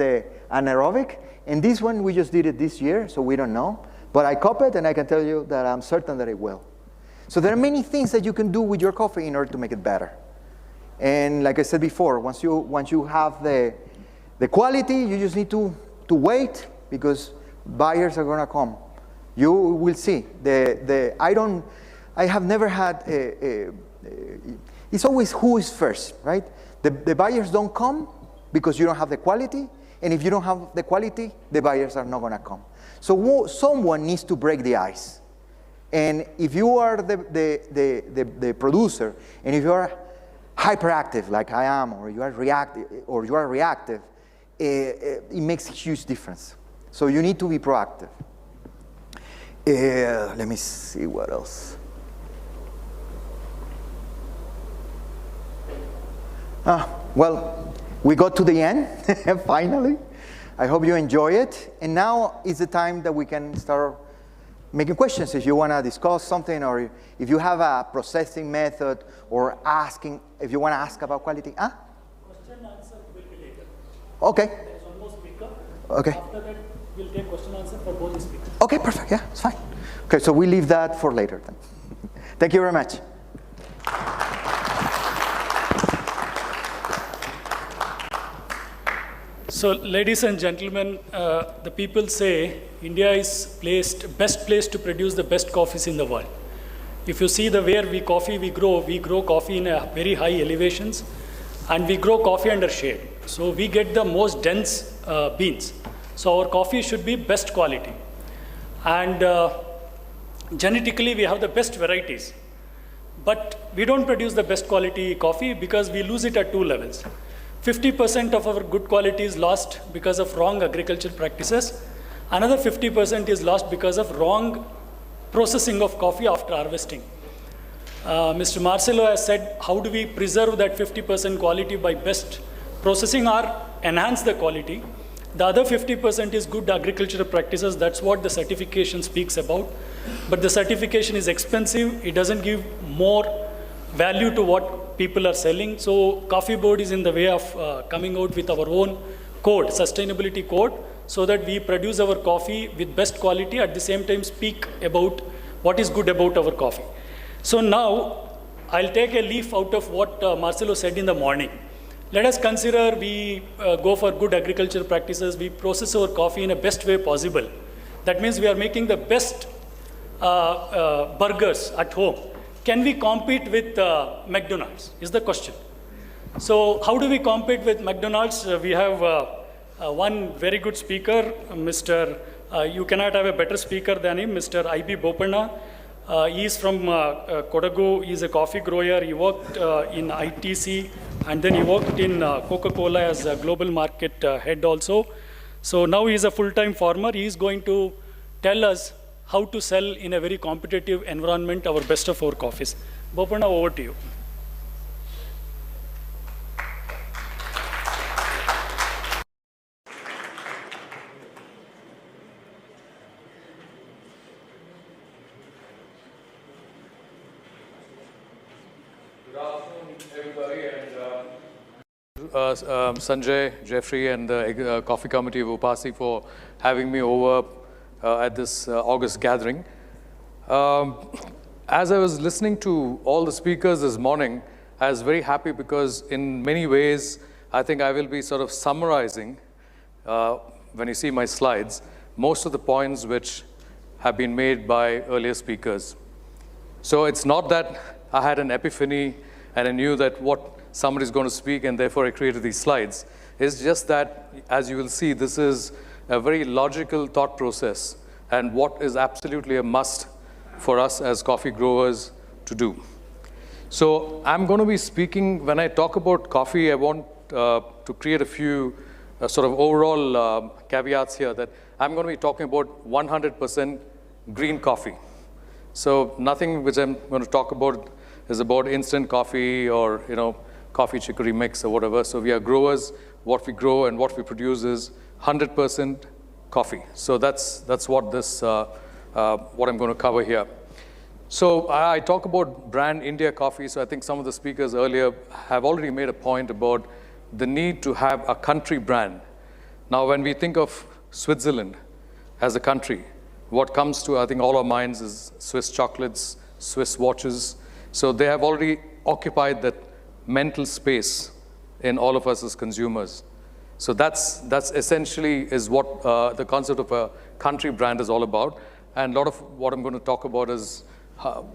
anaerobic. And this one, we just did it this year, so we don't know. But I copied, and I can tell you that I'm certain that it will. So there are many things that you can do with your coffee in order to make it better. And like I said before, once you have the quality, you just need to wait, because buyers are going to come. You will see. I have never had it's always who is first, right? The buyers don't come because you don't have the quality, and if you don't have the quality, the buyers are not going to come. So someone needs to break the ice. And if you are the producer, and if you are hyperactive like I am, or you are reactive, it makes a huge difference. So you need to be proactive. Let me see what else. Well, we got to the end, finally. I hope you enjoy it. And now is the time that we can start making questions. If you want to discuss something, or if you have a processing method, or if you want to ask about quality. Question answer will be later. Okay. There's one more speaker. Okay. After that, we'll take question answer for both the speakers. Okay, perfect. Yeah, it's fine. Okay, so we leave that for later then. Thank you very much. So, ladies and gentlemen, the people say India is best placed to produce the best coffees in the world. If you see the where we grow coffee in a very high elevations, and we grow coffee under shade. So we get the most dense beans. So our coffee should be best quality. And genetically, we have the best varieties. But we don't produce the best quality coffee because we lose it at two levels. 50% of our good quality is lost because of wrong agricultural practices. Another 50% is lost because of wrong processing of coffee after harvesting. Mr. Marcelo has said, how do we preserve that 50% quality by best processing or enhance the quality? The other 50% is good agricultural practices. That's what the certification speaks about. But the certification is expensive. It doesn't give more value to what people are selling. So Coffee Board is in the way of coming out with our own code, sustainability code, so that we produce our coffee with best quality, at the same time speak about what is good about our coffee. So now I'll take a leaf out of what Marcelo said in the morning. Let us consider we go for good agricultural practices. We process our coffee in the best way possible. That means we are making the best burgers at home. Can we compete with McDonald's, is the question. So how do we compete with McDonald's? We have one very good speaker, you cannot have a better speaker than him, Mr. I.B. Bopanna. He is from Kodagu. He is a coffee grower. He worked in ITC, and then he worked in Coca-Cola as a global market head also. So now he is a full-time farmer. He is going to tell us how to sell in a very competitive environment our best of our coffees. Bopanna, over to you. Sanjay, Jeffrey, and the Coffee Committee of UPASI for having me over at this August gathering. As I was listening to all the speakers this morning, I was very happy because in many ways, I think I will be sort of summarizing, when you see my slides, most of the points which have been made by earlier speakers. So it's not that I had an epiphany and I knew that what somebody's going to speak and therefore I created these slides. It's just that, as you will see, this is a very logical thought process and what is absolutely a must for us as coffee growers to do. So I'm going to be speaking, when I talk about coffee, I want to create a few sort of overall caveats here that I'm going to be talking about 100% green coffee. So nothing which I'm going to talk about is about instant coffee or, coffee chicory mix or whatever. So we are growers. What we grow and what we produce is 100% coffee. So that's what this, what I'm going to cover here. So I talk about brand India coffee. So I think some of the speakers earlier have already made a point about the need to have a country brand. Now, when we think of Switzerland as a country, what comes to, I think, all our minds is Swiss chocolates, Swiss watches. So they have already occupied that mental space in all of us as consumers. So that's essentially is what the concept of a country brand is all about. And a lot of what I'm going to talk about is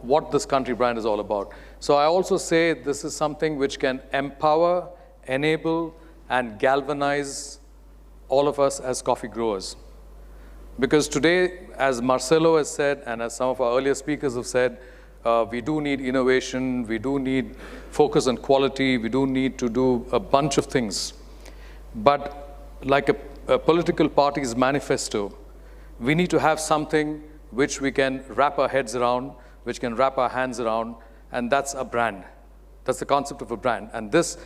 what this country brand is all about. So I also say this is something which can empower, enable, and galvanize all of us as coffee growers. Because today, as Marcelo has said, and as some of our earlier speakers have said, we do need innovation, we do need focus on quality, we do need to do a bunch of things. But like a political party's manifesto, we need to have something which we can wrap our heads around, which can wrap our hands around, and that's a brand. That's the concept of a brand. And this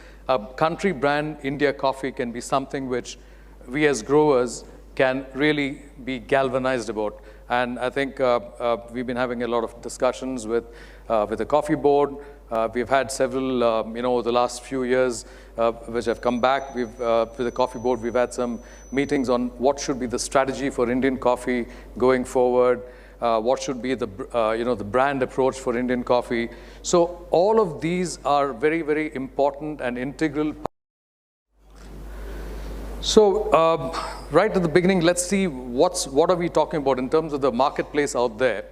country brand, India Coffee, can be something which we as growers can really be galvanized about. And I think we've been having a lot of discussions with the coffee board. We've had several, over the last few years, which have come back. With the coffee board, we've had some meetings on what should be the strategy for Indian coffee going forward, what should be the, the brand approach for Indian coffee. So all of these are very, very important and integral. So right at the beginning, let's see what are we talking about in terms of the marketplace out there.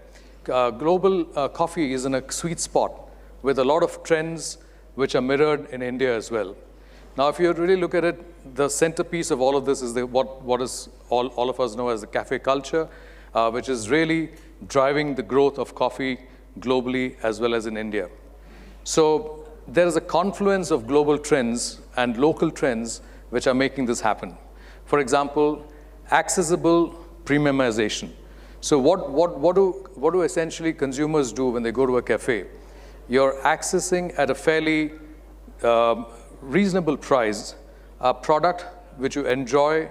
Global coffee is in a sweet spot with a lot of trends which are mirrored in India as well. Now, if you really look at it, the centerpiece of all of this is what is all of us know as the cafe culture, which is really driving the growth of coffee globally as well as in India. So there is a confluence of global trends and local trends which are making this happen. For example, accessible premiumization. So what do essentially consumers do when they go to a cafe? You're accessing at a fairly reasonable price a product which you enjoy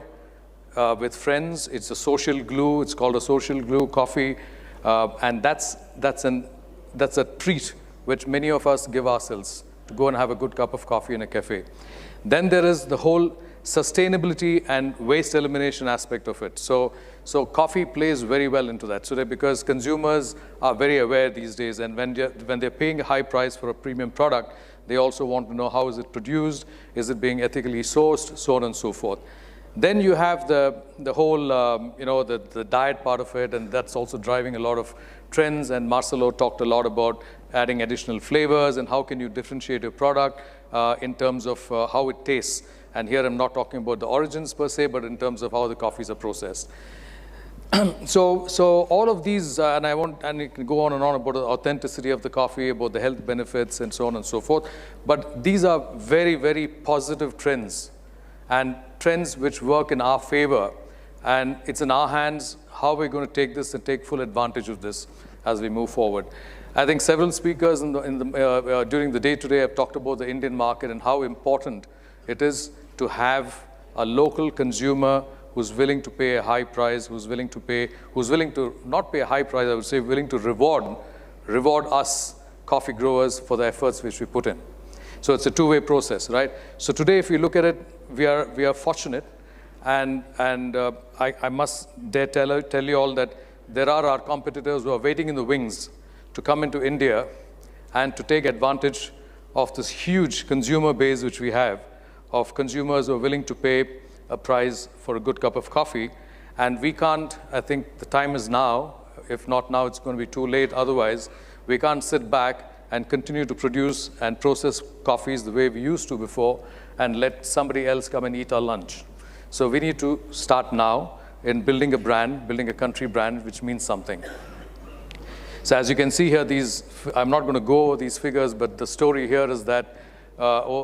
with friends. It's a social glue. It's called a social glue coffee, and that's a treat which many of us give ourselves to go and have a good cup of coffee in a cafe. Then there is the whole sustainability and waste elimination aspect of it. So coffee plays very well into that. So because consumers are very aware these days, and when they're paying a high price for a premium product, they also want to know how is it produced, is it being ethically sourced, so on and so forth. Then you have the whole, the diet part of it, and that's also driving a lot of trends. And Marcelo talked a lot about adding additional flavors and how can you differentiate your product in terms of how it tastes. And here I'm not talking about the origins per se, but in terms of how the coffees are processed. So all of these, and it can go on and on about the authenticity of the coffee, about the health benefits, and so on and so forth. But these are very, very positive trends, and trends which work in our favor. And it's in our hands how we're going to take this and take full advantage of this as we move forward. I think several speakers during the day today have talked about the Indian market and how important it is to have a local consumer who's willing to pay a high price, who's willing to not pay a high price, I would say willing to reward us coffee growers for the efforts which we put in. So it's a two-way process, right? So today, if you look at it, we are fortunate, and I must dare tell you all that there are our competitors who are waiting in the wings to come into India and to take advantage of this huge consumer base which we have, of consumers who are willing to pay a price for a good cup of coffee. And we can't, I think the time is now. If not now, it's going to be too late. Otherwise, we can't sit back and continue to produce and process coffees the way we used to before and let somebody else come and eat our lunch. So we need to start now in building a brand, building a country brand, which means something. So as you can see here, I'm not going to go over these figures, but the story here is that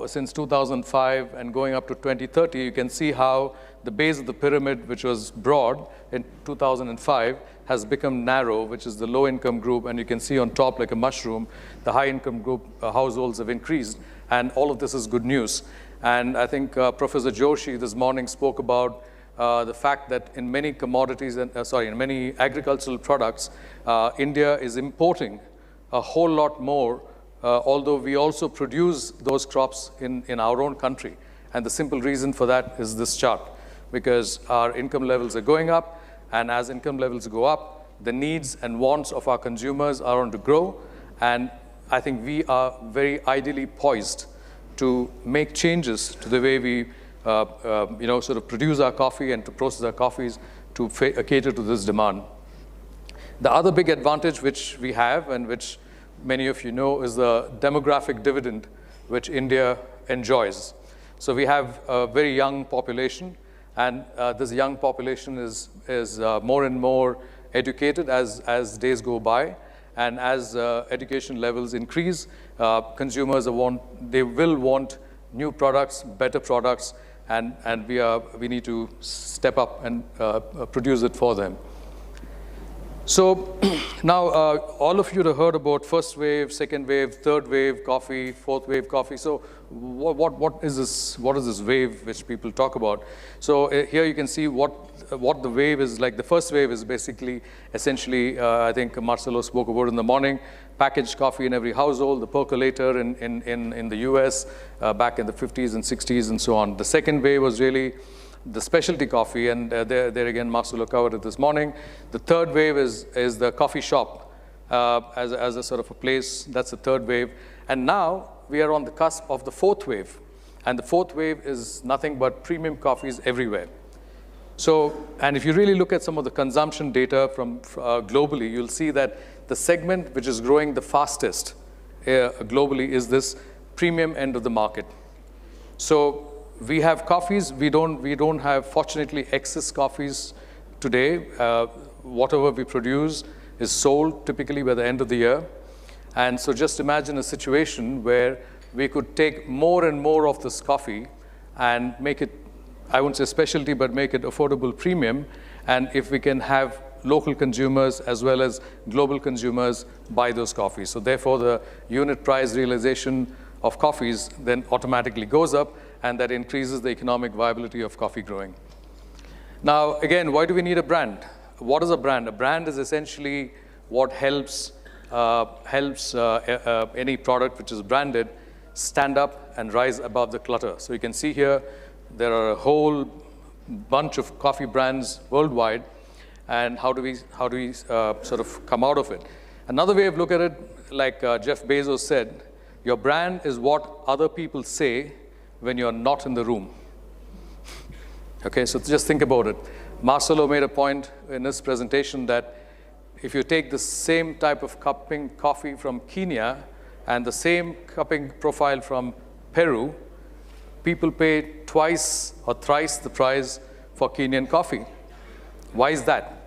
since 2005 and going up to 2030, you can see how the base of the pyramid, which was broad in 2005, has become narrow, which is the low-income group. And you can see on top, like a mushroom, the high-income group households have increased. And all of this is good news. And I think Professor Joshi this morning spoke about the fact that in many commodities, and in many agricultural products, India is importing a whole lot more, although we also produce those crops in our own country. And the simple reason for that is this chart, because our income levels are going up, and as income levels go up, the needs and wants of our consumers are on to grow, and I think we are very ideally poised to make changes to the way we sort of produce our coffee and to process our coffees to cater to this demand. The other big advantage which we have, and which many of you know, is the demographic dividend which India enjoys. So we have a very young population, and this young population is more and more educated as days go by, and as education levels increase, consumers will want new products, better products, and we need to step up and produce it for them. So now all of you have heard about first wave, second wave, third wave coffee, fourth wave coffee. So what is this? What is this wave which people talk about? So here you can see what the wave is like. The first wave is basically, essentially, I think Marcelo spoke about in the morning, packaged coffee in every household, the percolator in the US back in the 50s and 60s and so on. The second wave was really the specialty coffee, and there again, Marcelo covered it this morning. The third wave is the coffee shop as a sort of a place. That's the third wave. And now we are on the cusp of the fourth wave. And the fourth wave is nothing but premium coffees everywhere. So, and if you really look at some of the consumption data from globally, you'll see that the segment which is growing the fastest globally is this premium end of the market. So we have coffees. We don't have, fortunately, excess coffees today. Whatever we produce is sold typically by the end of the year. And so just imagine a situation where we could take more and more of this coffee and make it, I wouldn't say specialty, but make it affordable premium. And if we can have local consumers as well as global consumers buy those coffees. So therefore, the unit price realization of coffees then automatically goes up, and that increases the economic viability of coffee growing. Now, again, why do we need a brand? What is a brand? A brand is essentially what helps any product which is branded stand up and rise above the clutter. So you can see here, there are a whole bunch of coffee brands worldwide, and how do we sort of come out of it? Another way of looking at it, like Jeff Bezos said, your brand is what other people say when you're not in the room. Okay, so just think about it. Marcelo made a point in his presentation that if you take the same type of cupping coffee from Kenya and the same cupping profile from Peru, people pay twice or thrice the price for Kenyan coffee. Why is that?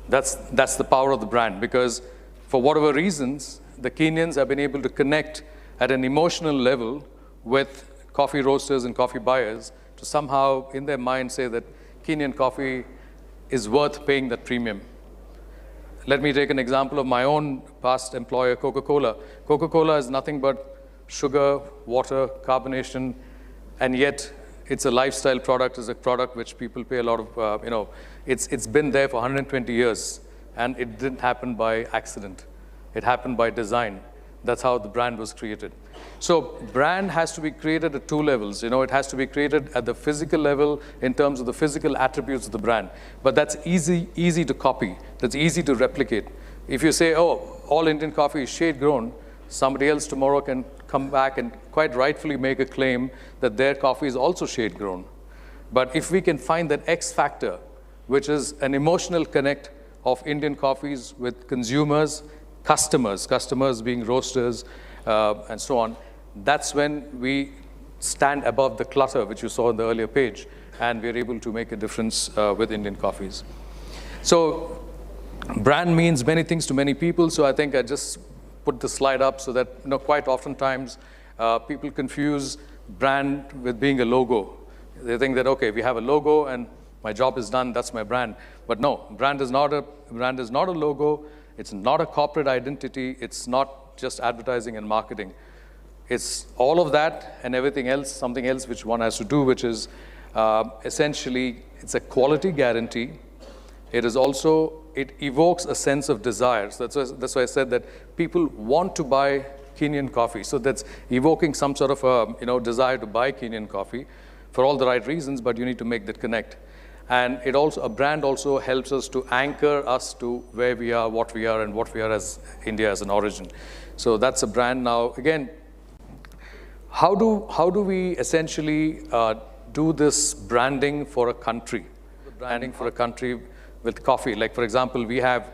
That's the power of the brand, because for whatever reasons, the Kenyans have been able to connect at an emotional level with coffee roasters and coffee buyers to somehow, in their mind, say that Kenyan coffee is worth paying that premium. Let me take an example of my own past employer, Coca-Cola. Coca-Cola is nothing but sugar, water, carbonation, and yet it's a lifestyle product. It's a product which people pay a lot of, it's been there for 120 years, and it didn't happen by accident. It happened by design. That's how the brand was created. So brand has to be created at two levels. It has to be created at the physical level in terms of the physical attributes of the brand. But that's easy to copy. That's easy to replicate. If you say, oh, all Indian coffee is shade grown, somebody else tomorrow can come back and quite rightfully make a claim that their coffee is also shade grown. But if we can find that X factor, which is an emotional connect of Indian coffees with consumers, customers being roasters, and so on, that's when we stand above the clutter, which you saw in the earlier page, and we're able to make a difference with Indian coffees. So brand means many things to many people, so I think I just put the slide up so that quite oftentimes people confuse brand with being a logo. They think that, okay, we have a logo and my job is done, that's my brand. But no, brand is not a logo. It's not a corporate identity. It's not just advertising and marketing. It's all of that and everything else, something else which one has to do, which is Essentially, it's a quality guarantee. It is also, it evokes a sense of desire. So that's why I said that people want to buy Kenyan coffee. So that's evoking some sort of a desire to buy Kenyan coffee for all the right reasons, but you need to make that connect. And it also, a brand also helps us to anchor us to where we are, what we are, and what we are as India as an origin. So that's a brand. Now, again, how do we essentially do this branding for a country? Branding for a country with coffee. Like, for example, we have,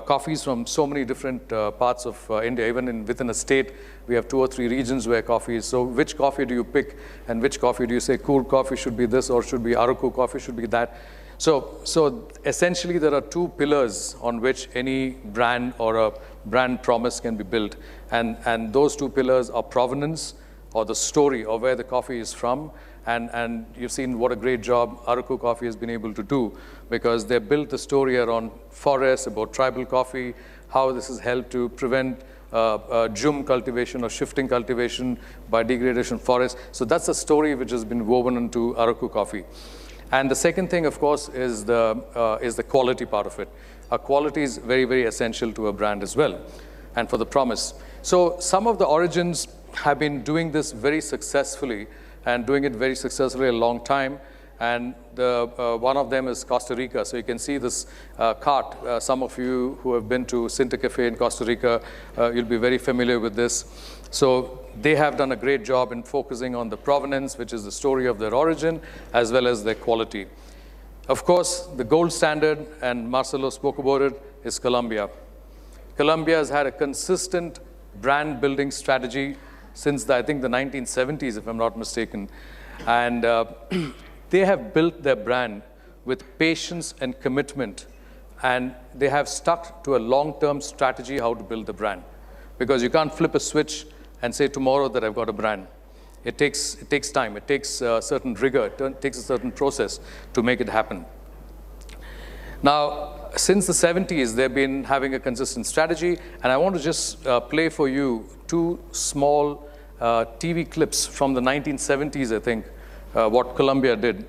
coffees from so many different parts of India. Even within a state, we have 2 or 3 regions where coffee is. So which coffee do you pick, and which coffee do you say, Coorg coffee should be this, or should be Araku coffee should be that? So essentially, there are 2 pillars on which any brand or a brand promise can be built. And those 2 pillars are provenance, or the story of where the coffee is from. And you've seen what a great job Araku Coffee has been able to do, because they built the story around forests, about tribal coffee, how this has helped to prevent jum cultivation or shifting cultivation by degradation of forests. So that's a story which has been woven into Araku Coffee. And the second thing, of course, is the quality part of it. Quality is very, very essential to a brand as well, and for the promise. So some of the origins have been doing this very successfully, and doing it very successfully a long time. And one of them is Costa Rica. So you can see this cart. Some of you who have been to Cinta Cafe in Costa Rica, you'll be very familiar with this. So they have done a great job in focusing on the provenance, which is the story of their origin, as well as their quality. Of course, the gold standard, and Marcelo spoke about it, is Colombia. Colombia has had a consistent brand building strategy since I think the 1970s, if I'm not mistaken. And they have built their brand with patience and commitment. And they have stuck to a long-term strategy how to build the brand. Because you can't flip a switch and say tomorrow that I've got a brand. It takes time. It takes a certain rigor. It takes a certain process to make it happen. Now, since the 70s, they've been having a consistent strategy. And I want to just play for you 2 small TV clips from the 1970s, I think, what Colombia did.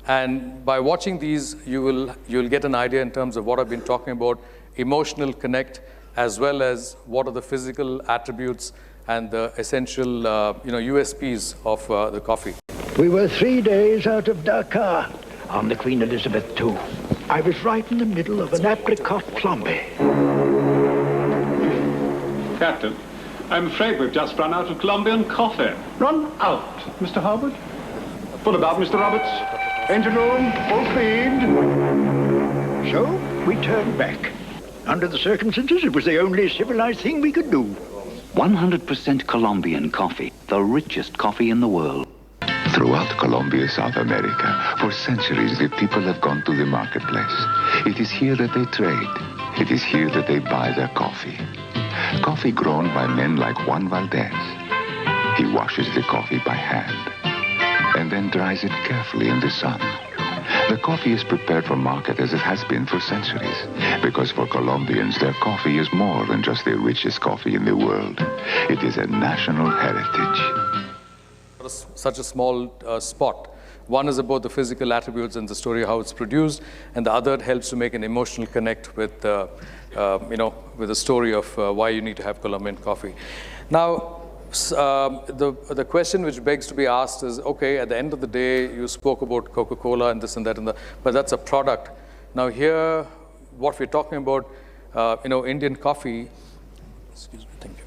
And by watching these, you'll get an idea in terms of what I've been talking about, emotional connect, as well as what are the physical attributes and the essential USPs of the coffee. We were 3 days out of Dakar on the Queen Elizabeth II. I was right in the middle of an apricot flambe. Captain, I'm afraid we've just run out of Colombian coffee. Run out, Mr. Harwood? What about Mr. Roberts? Engine room, full speed. So we turned back. Under the circumstances, it was the only civilized thing we could do. 100% Colombian coffee, the richest coffee in the world. Throughout Colombia, South America, for centuries the people have gone to the marketplace. It is here that they trade. It is here that they buy their coffee. Coffee grown by men like Juan Valdez. He washes the coffee by hand and then dries it carefully in the sun. The coffee is prepared for market as it has been for centuries, because for Colombians, their coffee is more than just the richest coffee in the world. It is a national heritage. Such a small spot. One is about the physical attributes and the story of how it's produced, and the other helps to make an emotional connect with, with the story of why you need to have Colombian coffee. Now, the question which begs to be asked is, okay, at the end of the day, you spoke about Coca-Cola and this and that, but that's a product. Now here, what we're talking about, Indian coffee, excuse me, thank you,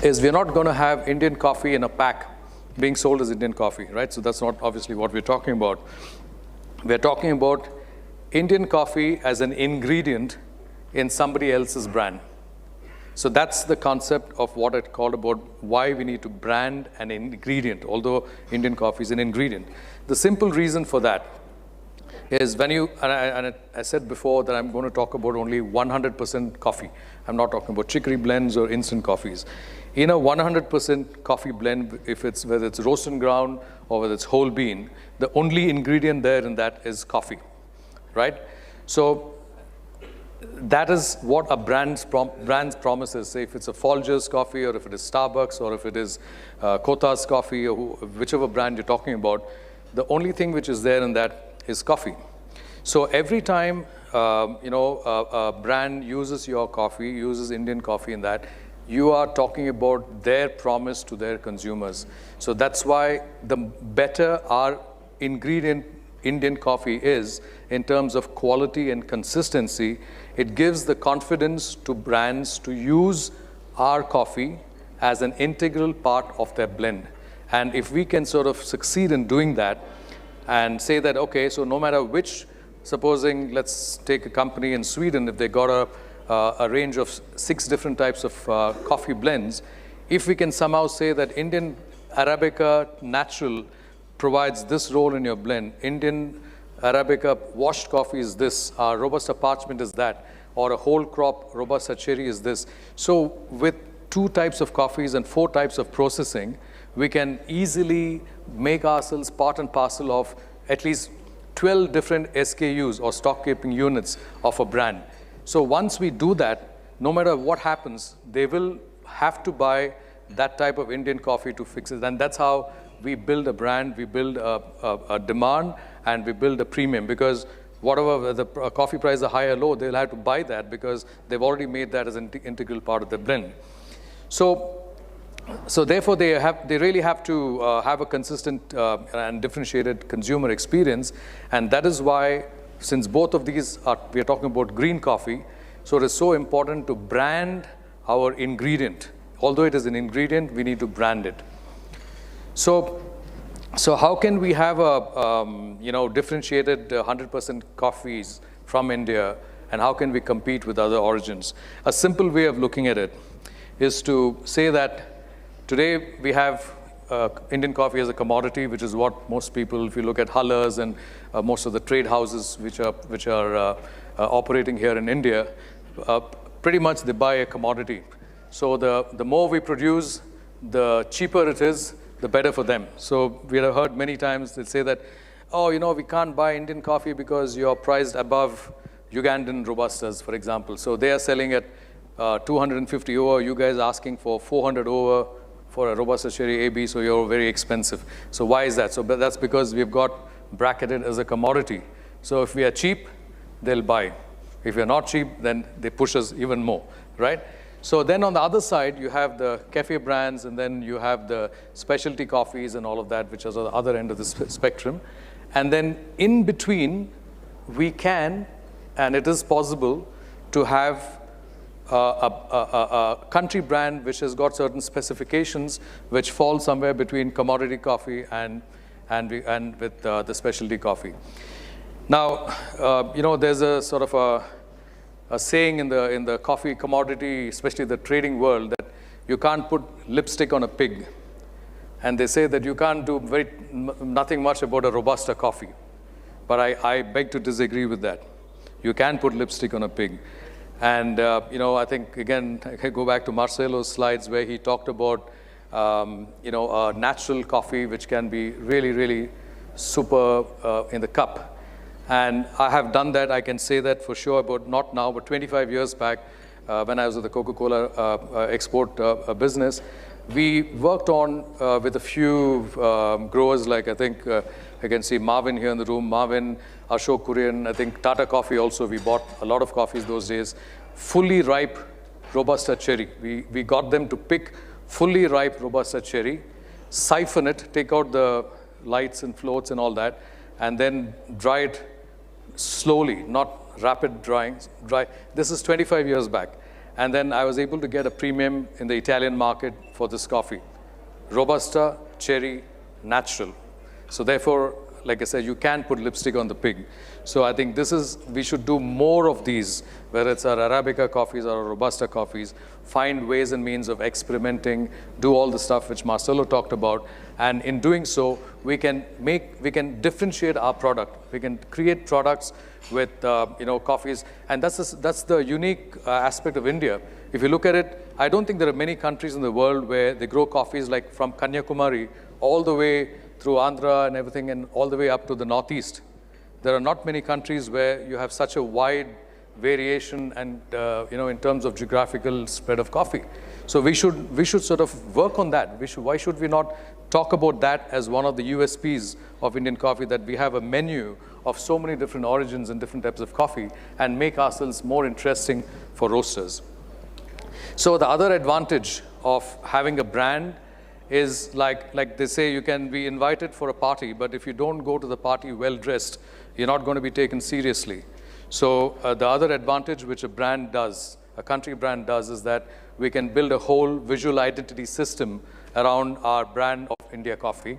is we're not going to have Indian coffee in a pack being sold as Indian coffee, right? So that's not obviously what we're talking about. We're talking about Indian coffee as an ingredient in somebody else's brand. So that's the concept of what I called about why we need to brand an ingredient, although Indian coffee is an ingredient. The simple reason for that is when you, and I said before that I'm going to talk about only 100% coffee. I'm not talking about chicory blends or instant coffees. In a 100% coffee blend, whether it's roast and ground or whether it's whole bean, the only ingredient there in that is coffee, right? So that is what a brand's promises. Say if it's a Folgers coffee, or if it is Starbucks, or if it is Kota's coffee, or whichever brand you're talking about, the only thing which is there in that is coffee. So every time a brand uses your coffee, uses Indian coffee in that, you are talking about their promise to their consumers. So that's why the better our ingredient Indian coffee is in terms of quality and consistency, it gives the confidence to brands to use our coffee as an integral part of their blend. And if we can sort of succeed in doing that and say that, okay, so no matter which, supposing let's take a company in Sweden, if they got a range of 6 different types of coffee blends, if we can somehow say that Indian Arabica Natural provides this role in your blend, Indian Arabica washed coffee is this, Robusta Parchment is that, or a whole crop Robusta Cherry is this. So with 2 types of coffees and 4 types of processing, we can easily make ourselves part and parcel of at least 12 different SKUs or stock keeping units of a brand. So once we do that, no matter what happens, they will have to buy that type of Indian coffee to fix it. And that's how we build a brand, we build a demand, and we build a premium, because whatever the coffee price is high or low, they'll have to buy that because they've already made that as an integral part of the blend. So therefore, they really have to have a consistent and differentiated consumer experience, and that is why, since both of these we are talking about green coffee, so it is so important to brand our ingredient. Although it is an ingredient, we need to brand it. So how can we have a differentiated 100% coffees from India, and how can we compete with other origins? A simple way of looking at it is to say that today we have Indian coffee as a commodity, which is what most people, if you look at Hullers and most of the trade houses which are operating here in India, pretty much they buy a commodity. So the more we produce, the cheaper it is, the better for them. So we have heard many times they say that, oh, we can't buy Indian coffee because you're priced above Ugandan Robustas, for example. So they are selling at 250 over, you guys are asking for 400 over for a Robusta Cherry AB, so you're very expensive. So why is that? So that's because we've got bracketed as a commodity. So if we are cheap, they'll buy. If we're not cheap, then they push us even more, right? So then on the other side, you have the cafe brands, and then you have the specialty coffees and all of that, which is on the other end of the spectrum. And then in between, we can, and it is possible, to have a country brand which has got certain specifications which fall somewhere between commodity coffee and with the specialty coffee. Now, there's a sort of a saying in the coffee commodity, especially the trading world, that you can't put lipstick on a pig. And they say that you can't do nothing much about a Robusta coffee. But I beg to disagree with that. You can put lipstick on a pig. And, I think, again, I can go back to Marcelo's slides where he talked about, a natural coffee which can be really, really super in the cup. And I have done that. I can say that for sure, but not now, but 25 years back when I was with the Coca-Cola export business, we worked on with a few growers, like I think I can see Marvin here in the room, Marvin, Ashok Kurian, I think Tata Coffee also, we bought a lot of coffees those days, fully ripe Robusta Cherry. We got them to pick fully ripe Robusta Cherry, siphon it, take out the lights and floats and all that, and then dry it slowly, not rapid drying. This is 25 years back. And then I was able to get a premium in the Italian market for this coffee. Robusta, Cherry, natural. So therefore, like I said, you can put lipstick on the pig. So I think we should do more of these, whether it's our Arabica coffees or our Robusta coffees, find ways and means of experimenting, do all the stuff which Marcelo talked about. And in doing so, we can differentiate our product. We can create products with, coffees. And that's the unique aspect of India. If you look at it, I don't think there are many countries in the world where they grow coffees like from Kanyakumari all the way through Andhra and everything, and all the way up to the northeast. There are not many countries where you have such a wide variation and, in terms of geographical spread of coffee. So we should sort of work on that. Why should we not talk about that as one of the USPs of Indian coffee, that we have a menu of so many different origins and different types of coffee, and make ourselves more interesting for roasters. So the other advantage of having a brand is like they say, you can be invited for a party, but if you don't go to the party well dressed, you're not going to be taken seriously. So the other advantage which a brand does, a country brand does, is that we can build a whole visual identity system around our brand of India Coffee.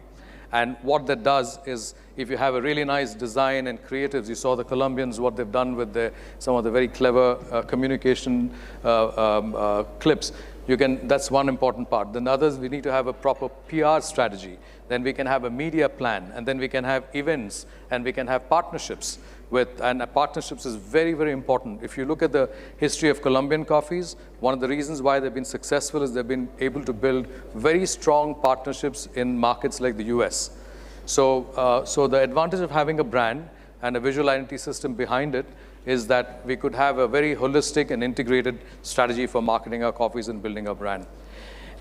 And what that does is, if you have a really nice design and creatives, you saw the Colombians, what they've done with some of the very clever communication clips. That's one important part. Then others, we need to have a proper PR strategy. Then we can have a media plan, and then we can have events, and we can have partnerships and partnerships is very, very important. If you look at the history of Colombian coffees, one of the reasons why they've been successful is they've been able to build very strong partnerships in markets like the US. So the advantage of having a brand and a visual identity system behind it is that we could have a very holistic and integrated strategy for marketing our coffees and building our brand.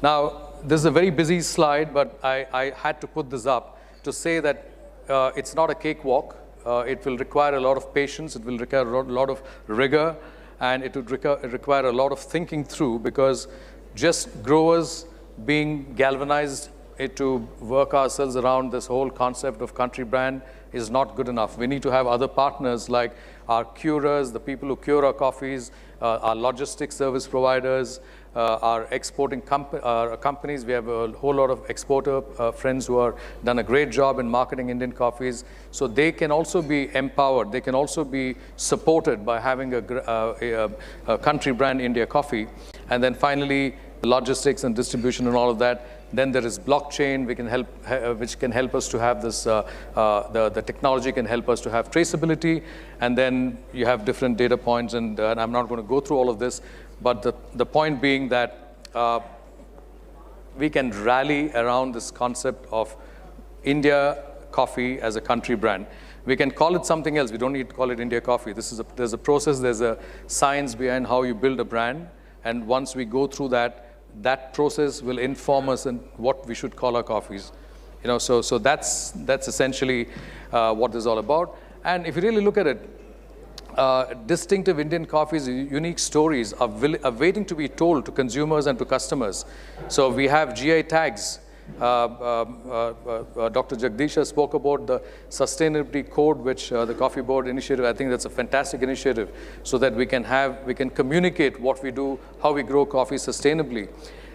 Now, this is a very busy slide, but I had to put this up to say that it's not a cakewalk. It will require a lot of patience, it will require a lot of rigor, and it would require a lot of thinking through, because just growers being galvanized to work ourselves around this whole concept of country brand is not good enough. We need to have other partners like our curers, the people who cure our coffees, our logistics service providers, our exporting companies. We have a whole lot of exporter friends who are done a great job in marketing Indian coffees. So they can also be empowered. They can also be supported by having a country brand India Coffee. And then finally, logistics and distribution and all of that. Then there is blockchain, which can help us to have this, the technology can help us to have traceability. And then you have different data points, and I'm not going to go through all of this. But the point being that we can rally around this concept of India Coffee as a country brand. We can call it something else. We don't need to call it India Coffee. There's a process, there's a science behind how you build a brand. And once we go through that process will inform us in what we should call our coffees. So that's essentially what this is all about. And if you really look at it, distinctive Indian coffees, unique stories are waiting to be told to consumers and to customers. So we have GI tags. Dr. Jagadeesha spoke about the sustainability code, which the Coffee Board initiative. I think that's a fantastic initiative, so that we can communicate what we do, how we grow coffee sustainably.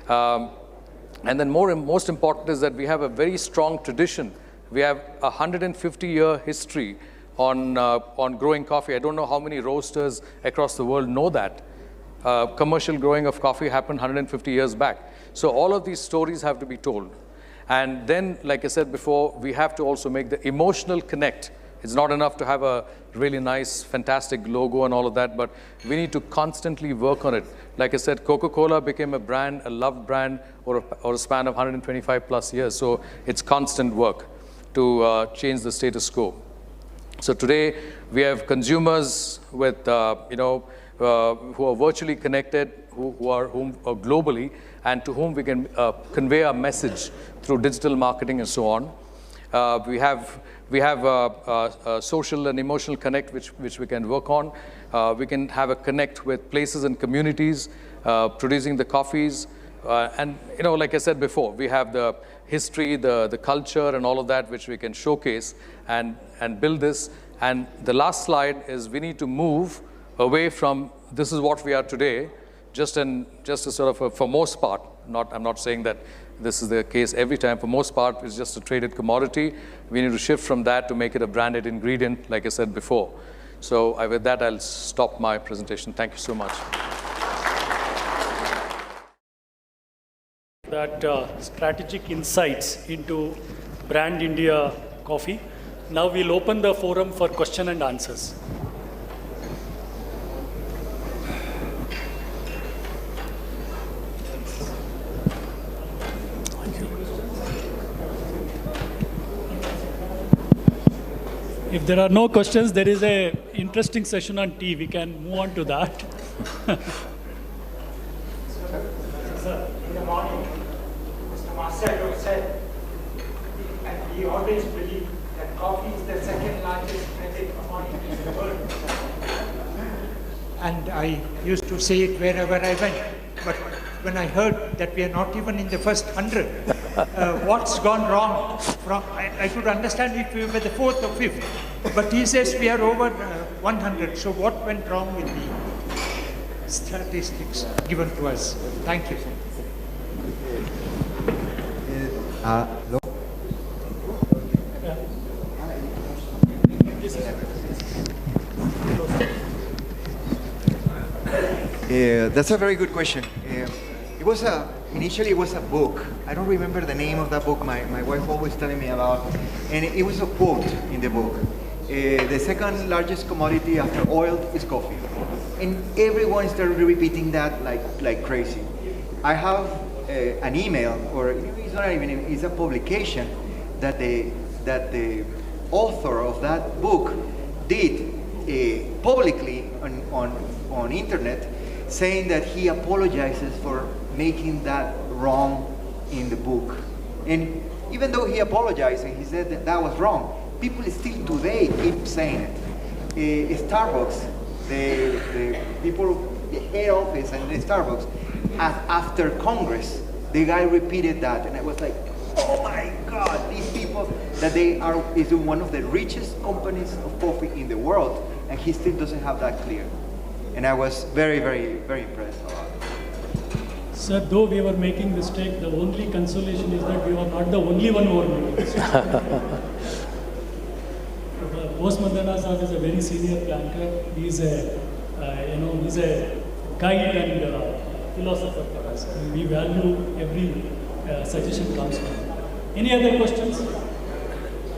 And then most important is that we have a very strong tradition. We have a 150-year history on growing coffee. I don't know how many roasters across the world know that. Commercial growing of coffee happened 150 years back. So all of these stories have to be told. And then, like I said before, we have to also make the emotional connect. It's not enough to have a really nice, fantastic logo and all of that, but we need to constantly work on it. Like I said, Coca-Cola became a brand, a loved brand, or a span of 125 plus years. So it's constant work to change the status quo. So today, we have consumers with, who are virtually connected, who are globally, and to whom we can convey our message through digital marketing and so on. We have a social and emotional connect, which we can work on. We can have a connect with places and communities, producing the coffees. And like I said before, we have the history, the culture, and all of that, which we can showcase and build this. And the last slide is we need to move away from this is what we are today, just a sort of for most part. I'm not saying that this is the case every time. For most part, it's just a traded commodity. We need to shift from that to make it a branded ingredient, like I said before. So with that, I'll stop my presentation. Thank you so much. That strategic insights into brand India Coffee. Now we'll open the forum for question and answers. If there are no questions, there is a interesting session on tea. We can move on to that. Sir, in the morning, Mr. Marcelo said, and we always believe that coffee is the second largest credit commodity in the world. And I used to say it wherever I went. But when I heard that we are not even in the first 100, what's gone wrong? I could understand if we were the fourth or fifth, but he says we are over 100. So what went wrong with the statistics given to us? Thank you. Hello? That's a very good question. Initially it was a book. I don't remember the name of that book. My wife always telling me about, and it was a quote in the book. The second largest commodity after oil is coffee, and everyone started repeating that like crazy. I have an email, or it's not even, it's a publication that the author of that book did publicly on internet, saying that he apologizes for making that wrong in the book. And even though he apologized and he said that was wrong, people still today keep saying it. Starbucks, the people, the head office and the Starbucks, after Congress, the guy repeated that, and I was like, oh my God, these people, that is one of the richest companies of coffee in the world, and he still doesn't have that clear. And I was very, very, very impressed about it. Sir, though we were making mistake, the only consolation is that we were not the only one who were making mistake. Bose Mandana Sahib is a very senior planter. He's he's a guide and philosopher for us. We value every suggestion comes from him. Any other questions?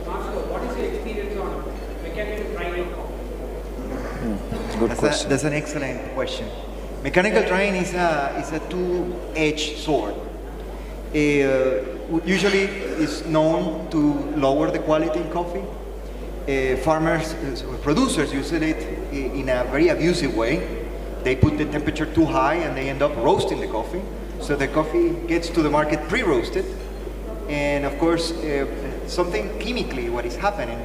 Marcelo, what is your experience on mechanical drying coffee? Good question. That's an excellent question. Mechanical drying is a two-edged sword. Usually is known to lower the quality in coffee. Producers use it in a very abusive way. They put the temperature too high and they end up roasting the coffee. So the coffee gets to the market pre-roasted. And of course, something chemically, what is happening,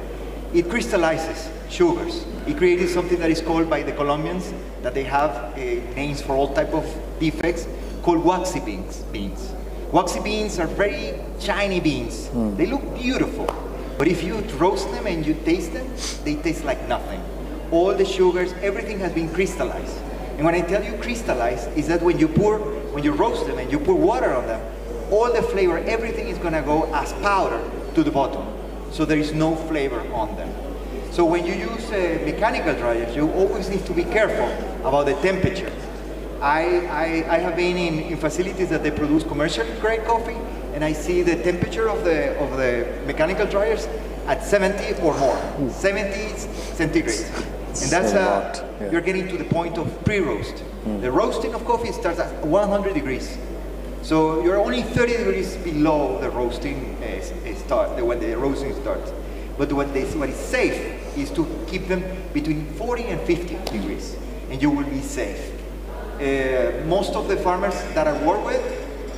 it crystallizes sugars. It created something that is called by the Colombians, that they have names for all type of defects, called waxy beans. Waxy beans are very shiny beans. They look beautiful. But if you roast them and you taste them, they taste like nothing. All the sugars, everything has been crystallized. And when I tell you crystallized, is that when you roast them and you pour water on them, all the flavor, everything is gonna go as powder to the bottom. So there is no flavor on them. So when you use mechanical dryers, you always need to be careful about the temperature. I have been in facilities that they produce commercial grade coffee, and I see the temperature of the mechanical dryers at 70 or more, 70 centigrade. And that's, you're getting to the point of pre-roast. The roasting of coffee starts at 100 degrees. So you're only 30 degrees below the roasting when the roasting starts. But what is safe is to keep them between 40 and 50 degrees, and you will be safe. Most of the farmers that I work with,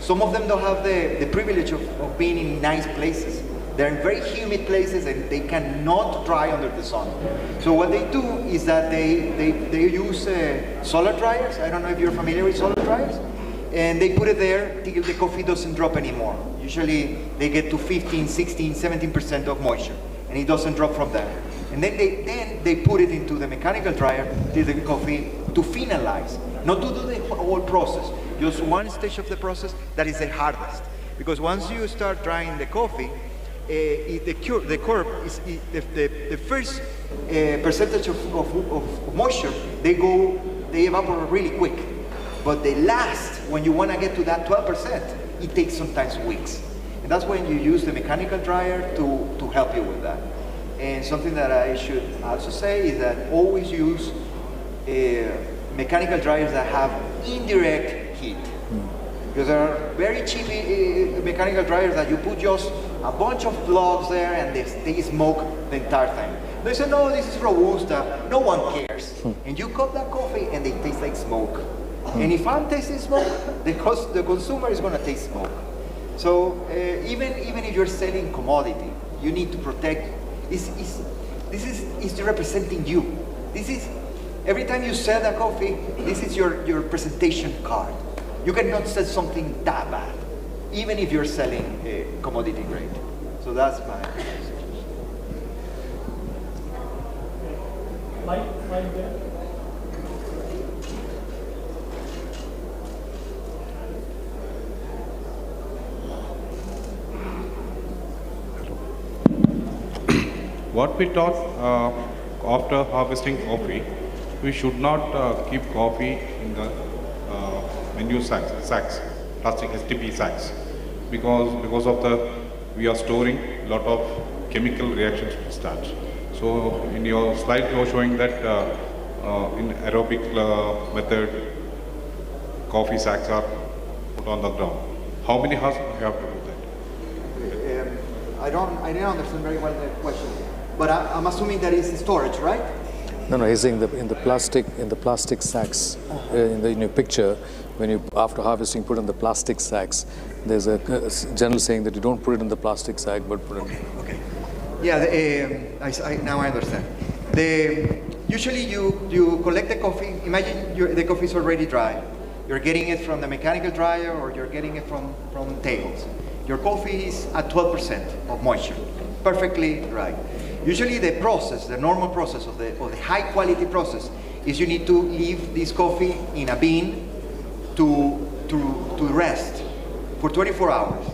some of them don't have the privilege of being in nice places. They're in very humid places and they cannot dry under the sun. So what they do is that they use solar dryers. I don't know if you're familiar with solar dryers. And they put it there till the coffee doesn't drop anymore. Usually they get to 15, 16, 17% of moisture, and it doesn't drop from there. And then they put it into the mechanical dryer till the coffee to finalize, not to do the whole process, just one stage of the process that is the hardest. Because once you start drying the coffee, the curve is the first percentage of moisture, they evaporate really quick. But the last, when you want to get to that 12%, it takes sometimes weeks. And that's when you use the mechanical dryer to help you with that. And something that I should also say is that always use mechanical dryers that have indirect heat. Because there are very cheap mechanical dryers that you put just a bunch of plugs there and they smoke the entire time. They say, no, this is Robusta. No one cares. And you cup that coffee and they taste like smoke. And if I'm tasting smoke, the consumer is going to taste smoke. So even if you're selling commodity, you need to protect. This is representing you. This is every time you sell that coffee. This is your presentation card. You cannot sell something that bad, even if you're selling a commodity grade. So that's my message. Mike there. What we taught after harvesting coffee, we should not keep coffee in the menu sacks, plastic STP sacks, because of we are storing a lot of chemical reactions will start. So in your slide you are showing that in aerobic method, coffee sacks are put on the ground. How many hours you have to do that? I didn't understand very well the question, but I'm assuming that is storage, right? No, he's saying in the plastic sacks in your picture, when you after harvesting put in the plastic sacks, there's a general saying that you don't put it in the plastic sack, but put it. Okay. Yeah. Now I understand. Usually you collect the coffee. Imagine the coffee is already dry. You're getting it from the mechanical dryer, or you're getting it from tables. Your coffee is at 12% of moisture, perfectly dry. Usually the normal process of the high quality process is you need to leave this coffee in a bin to rest for 24 hours.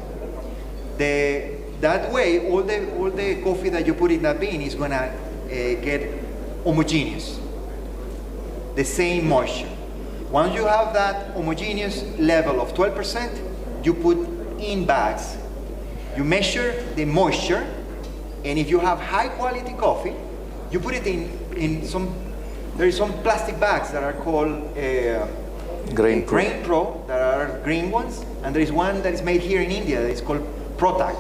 That way, all the coffee that you put in that bin is gonna get homogeneous, the same moisture. Once you have that homogeneous level of 12%, you put in bags. You measure the moisture, and if you have high quality coffee, you put it in there is some plastic bags that are called Grain Pro, that are green ones, and there is one that is made here in India that is called Ecotech.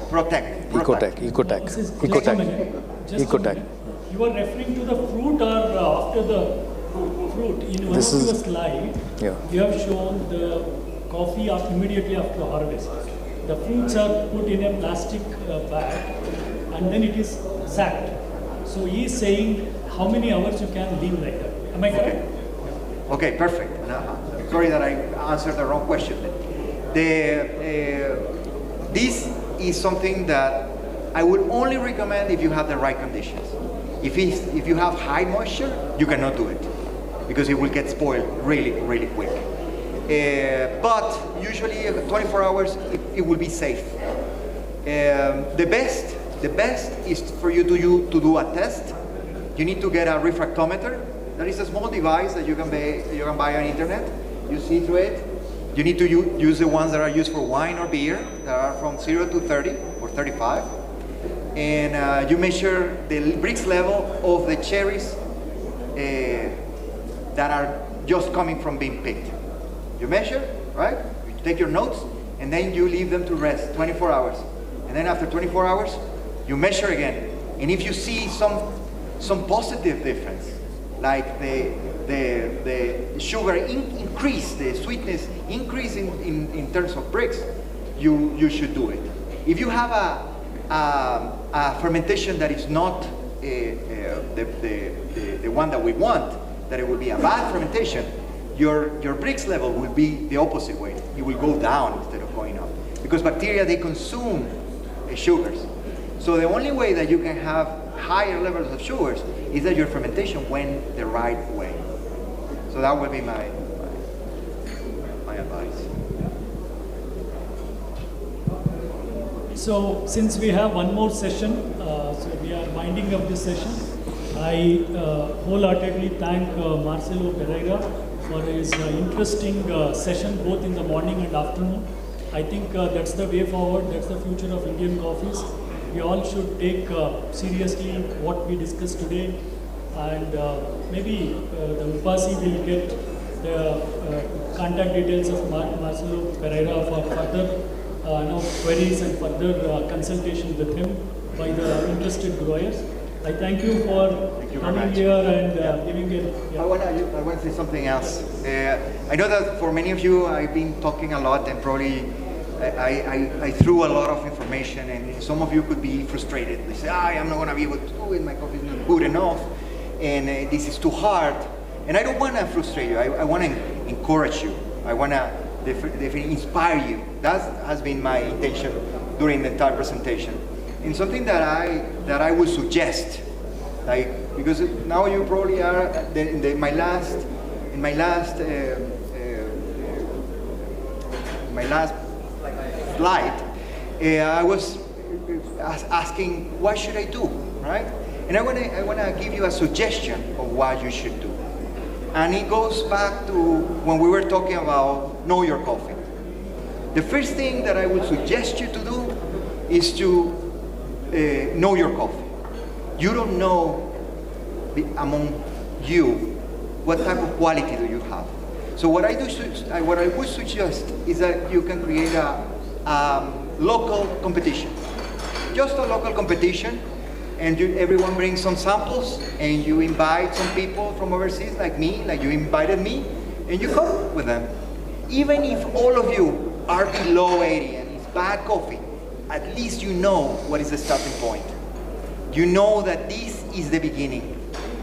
You are referring to the fruit or after the fruit? In one of your slide, you have shown the coffee immediately after harvest. The fruits are put in a plastic bag and then it is sacked. So he is saying how many hours you can leave like that. Am I correct? Okay, perfect. Sorry that I answered the wrong question. This is something that I would only recommend if you have the right conditions. If you have high moisture, you cannot do it because it will get spoiled really, really quick. But usually 24 hours, it will be safe. The best is for you to do a test. You need to get a refractometer. There is a small device that you can buy on internet. You see through it. You need to use the ones that are used for wine or beer, that are from 0 to 30 or 35. And you measure the Brix level of the cherries that are just coming from being picked. You measure, right? You take your notes, and then you leave them to rest 24 hours. And then after 24 hours, you measure again. And if you see some positive difference, like the sugar increase, the sweetness increase in terms of Brix, you should do it. If you have a fermentation that is not the one that we want, that it will be a bad fermentation, your Brix level will be the opposite way. It will go down instead of going up. Because bacteria, they consume sugars. So the only way that you can have higher levels of sugars is that your fermentation went the right way. So that would be my advice. So since we have one more session, so we are winding up this session, I wholeheartedly thank Marcelo Pereira for his interesting session both in the morning and afternoon. I think that's the way forward, that's the future of Indian coffees. We all should take seriously what we discussed today, and maybe the UPASI will get the contact details of Marcelo Pereira for further queries and further consultation with him by the interested growers. I thank you for coming here and giving it. I want to say something else. I know that for many of you, I've been talking a lot and probably I threw a lot of information, and some of you could be frustrated. They say, I'm not going to be able to do it, my coffee is not good enough, and this is too hard. And I don't want to frustrate you. I want to encourage you. I want to definitely inspire you. That has been my intention during the entire presentation. And something that I would suggest, like, because now you probably are in my last slide, I was asking, what should I do, right? And I want to give you a suggestion of what you should do. And it goes back to when we were talking about know your coffee. The first thing that I would suggest you to do is to know your coffee. You don't know among you what type of quality do you have. So what I would suggest is that you can create a local competition, just a local competition, and everyone brings some samples, and you invite some people from overseas, like me, like you invited me, and you come with them. Even if all of you are below 80 and it's bad coffee, at least you know what is the starting point. You know that this is the beginning.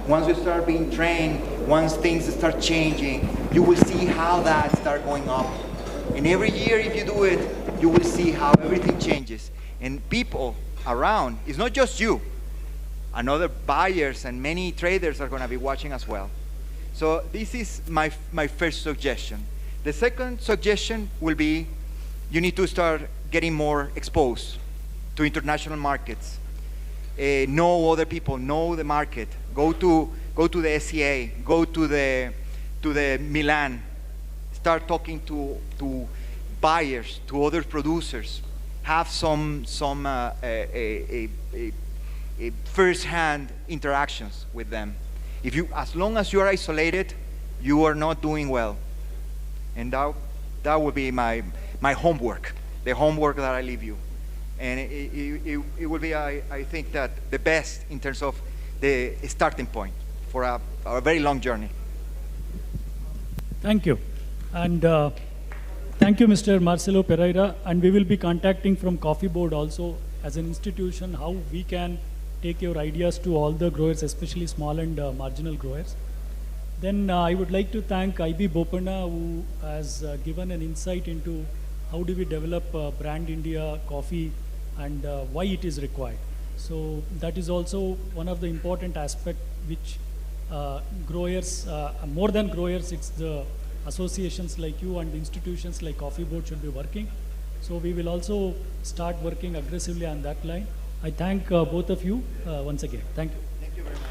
Once you start being trained, once things start changing, you will see how that start going up. And every year if you do it, you will see how everything changes. And people around, it's not just you. Another buyers and many traders are going to be watching as well. So this is my first suggestion. The second suggestion will be you need to start getting more exposed to international markets. Know other people, know the market. Go to the SCA, go to the Milan. Start talking to buyers, to other producers. Have some first-hand interactions with them. As long as you are isolated, you are not doing well. And that would be my homework, the homework that I leave you. And it will be, I think, that the best in terms of the starting point for a very long journey. Thank you. And thank you, Mr. Marcelo Pereira. And we will be contacting from Coffee Board also as an institution how we can take your ideas to all the growers, especially small and marginal growers. Then I would like to thank IB Bopanna, who has given an insight into how do we develop brand India coffee and why it is required. So that is also one of the important aspects which growers, more than growers, it's the associations like you and the institutions like Coffee Board should be working. So we will also start working aggressively on that line. I thank both of you once again. Thank you. Thank you very much.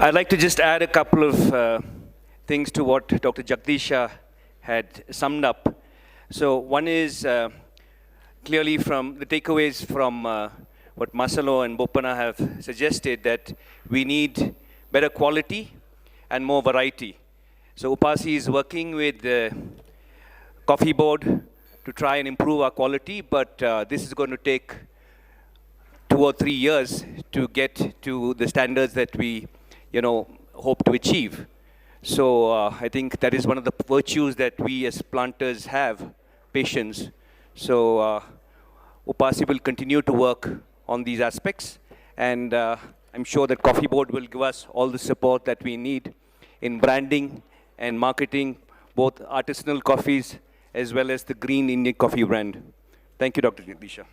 I'd like to just add a couple of things to what Dr. Jagadeesha had summed up. So one is clearly from the takeaways from what Marcelo and Bopanna have suggested, that we need better quality and more variety. So UPASI is working with the Coffee Board to try and improve our quality, but this is going to take 2 or 3 years to get to the standards that we hope to achieve. So I think that is one of the virtues that we as planters have, patience. So UPASI will continue to work on these aspects, and I'm sure that Coffee Board will give us all the support that we need in branding and marketing both artisanal coffees as well as the green Indian coffee brand. Thank you, Dr. Jagadeesha.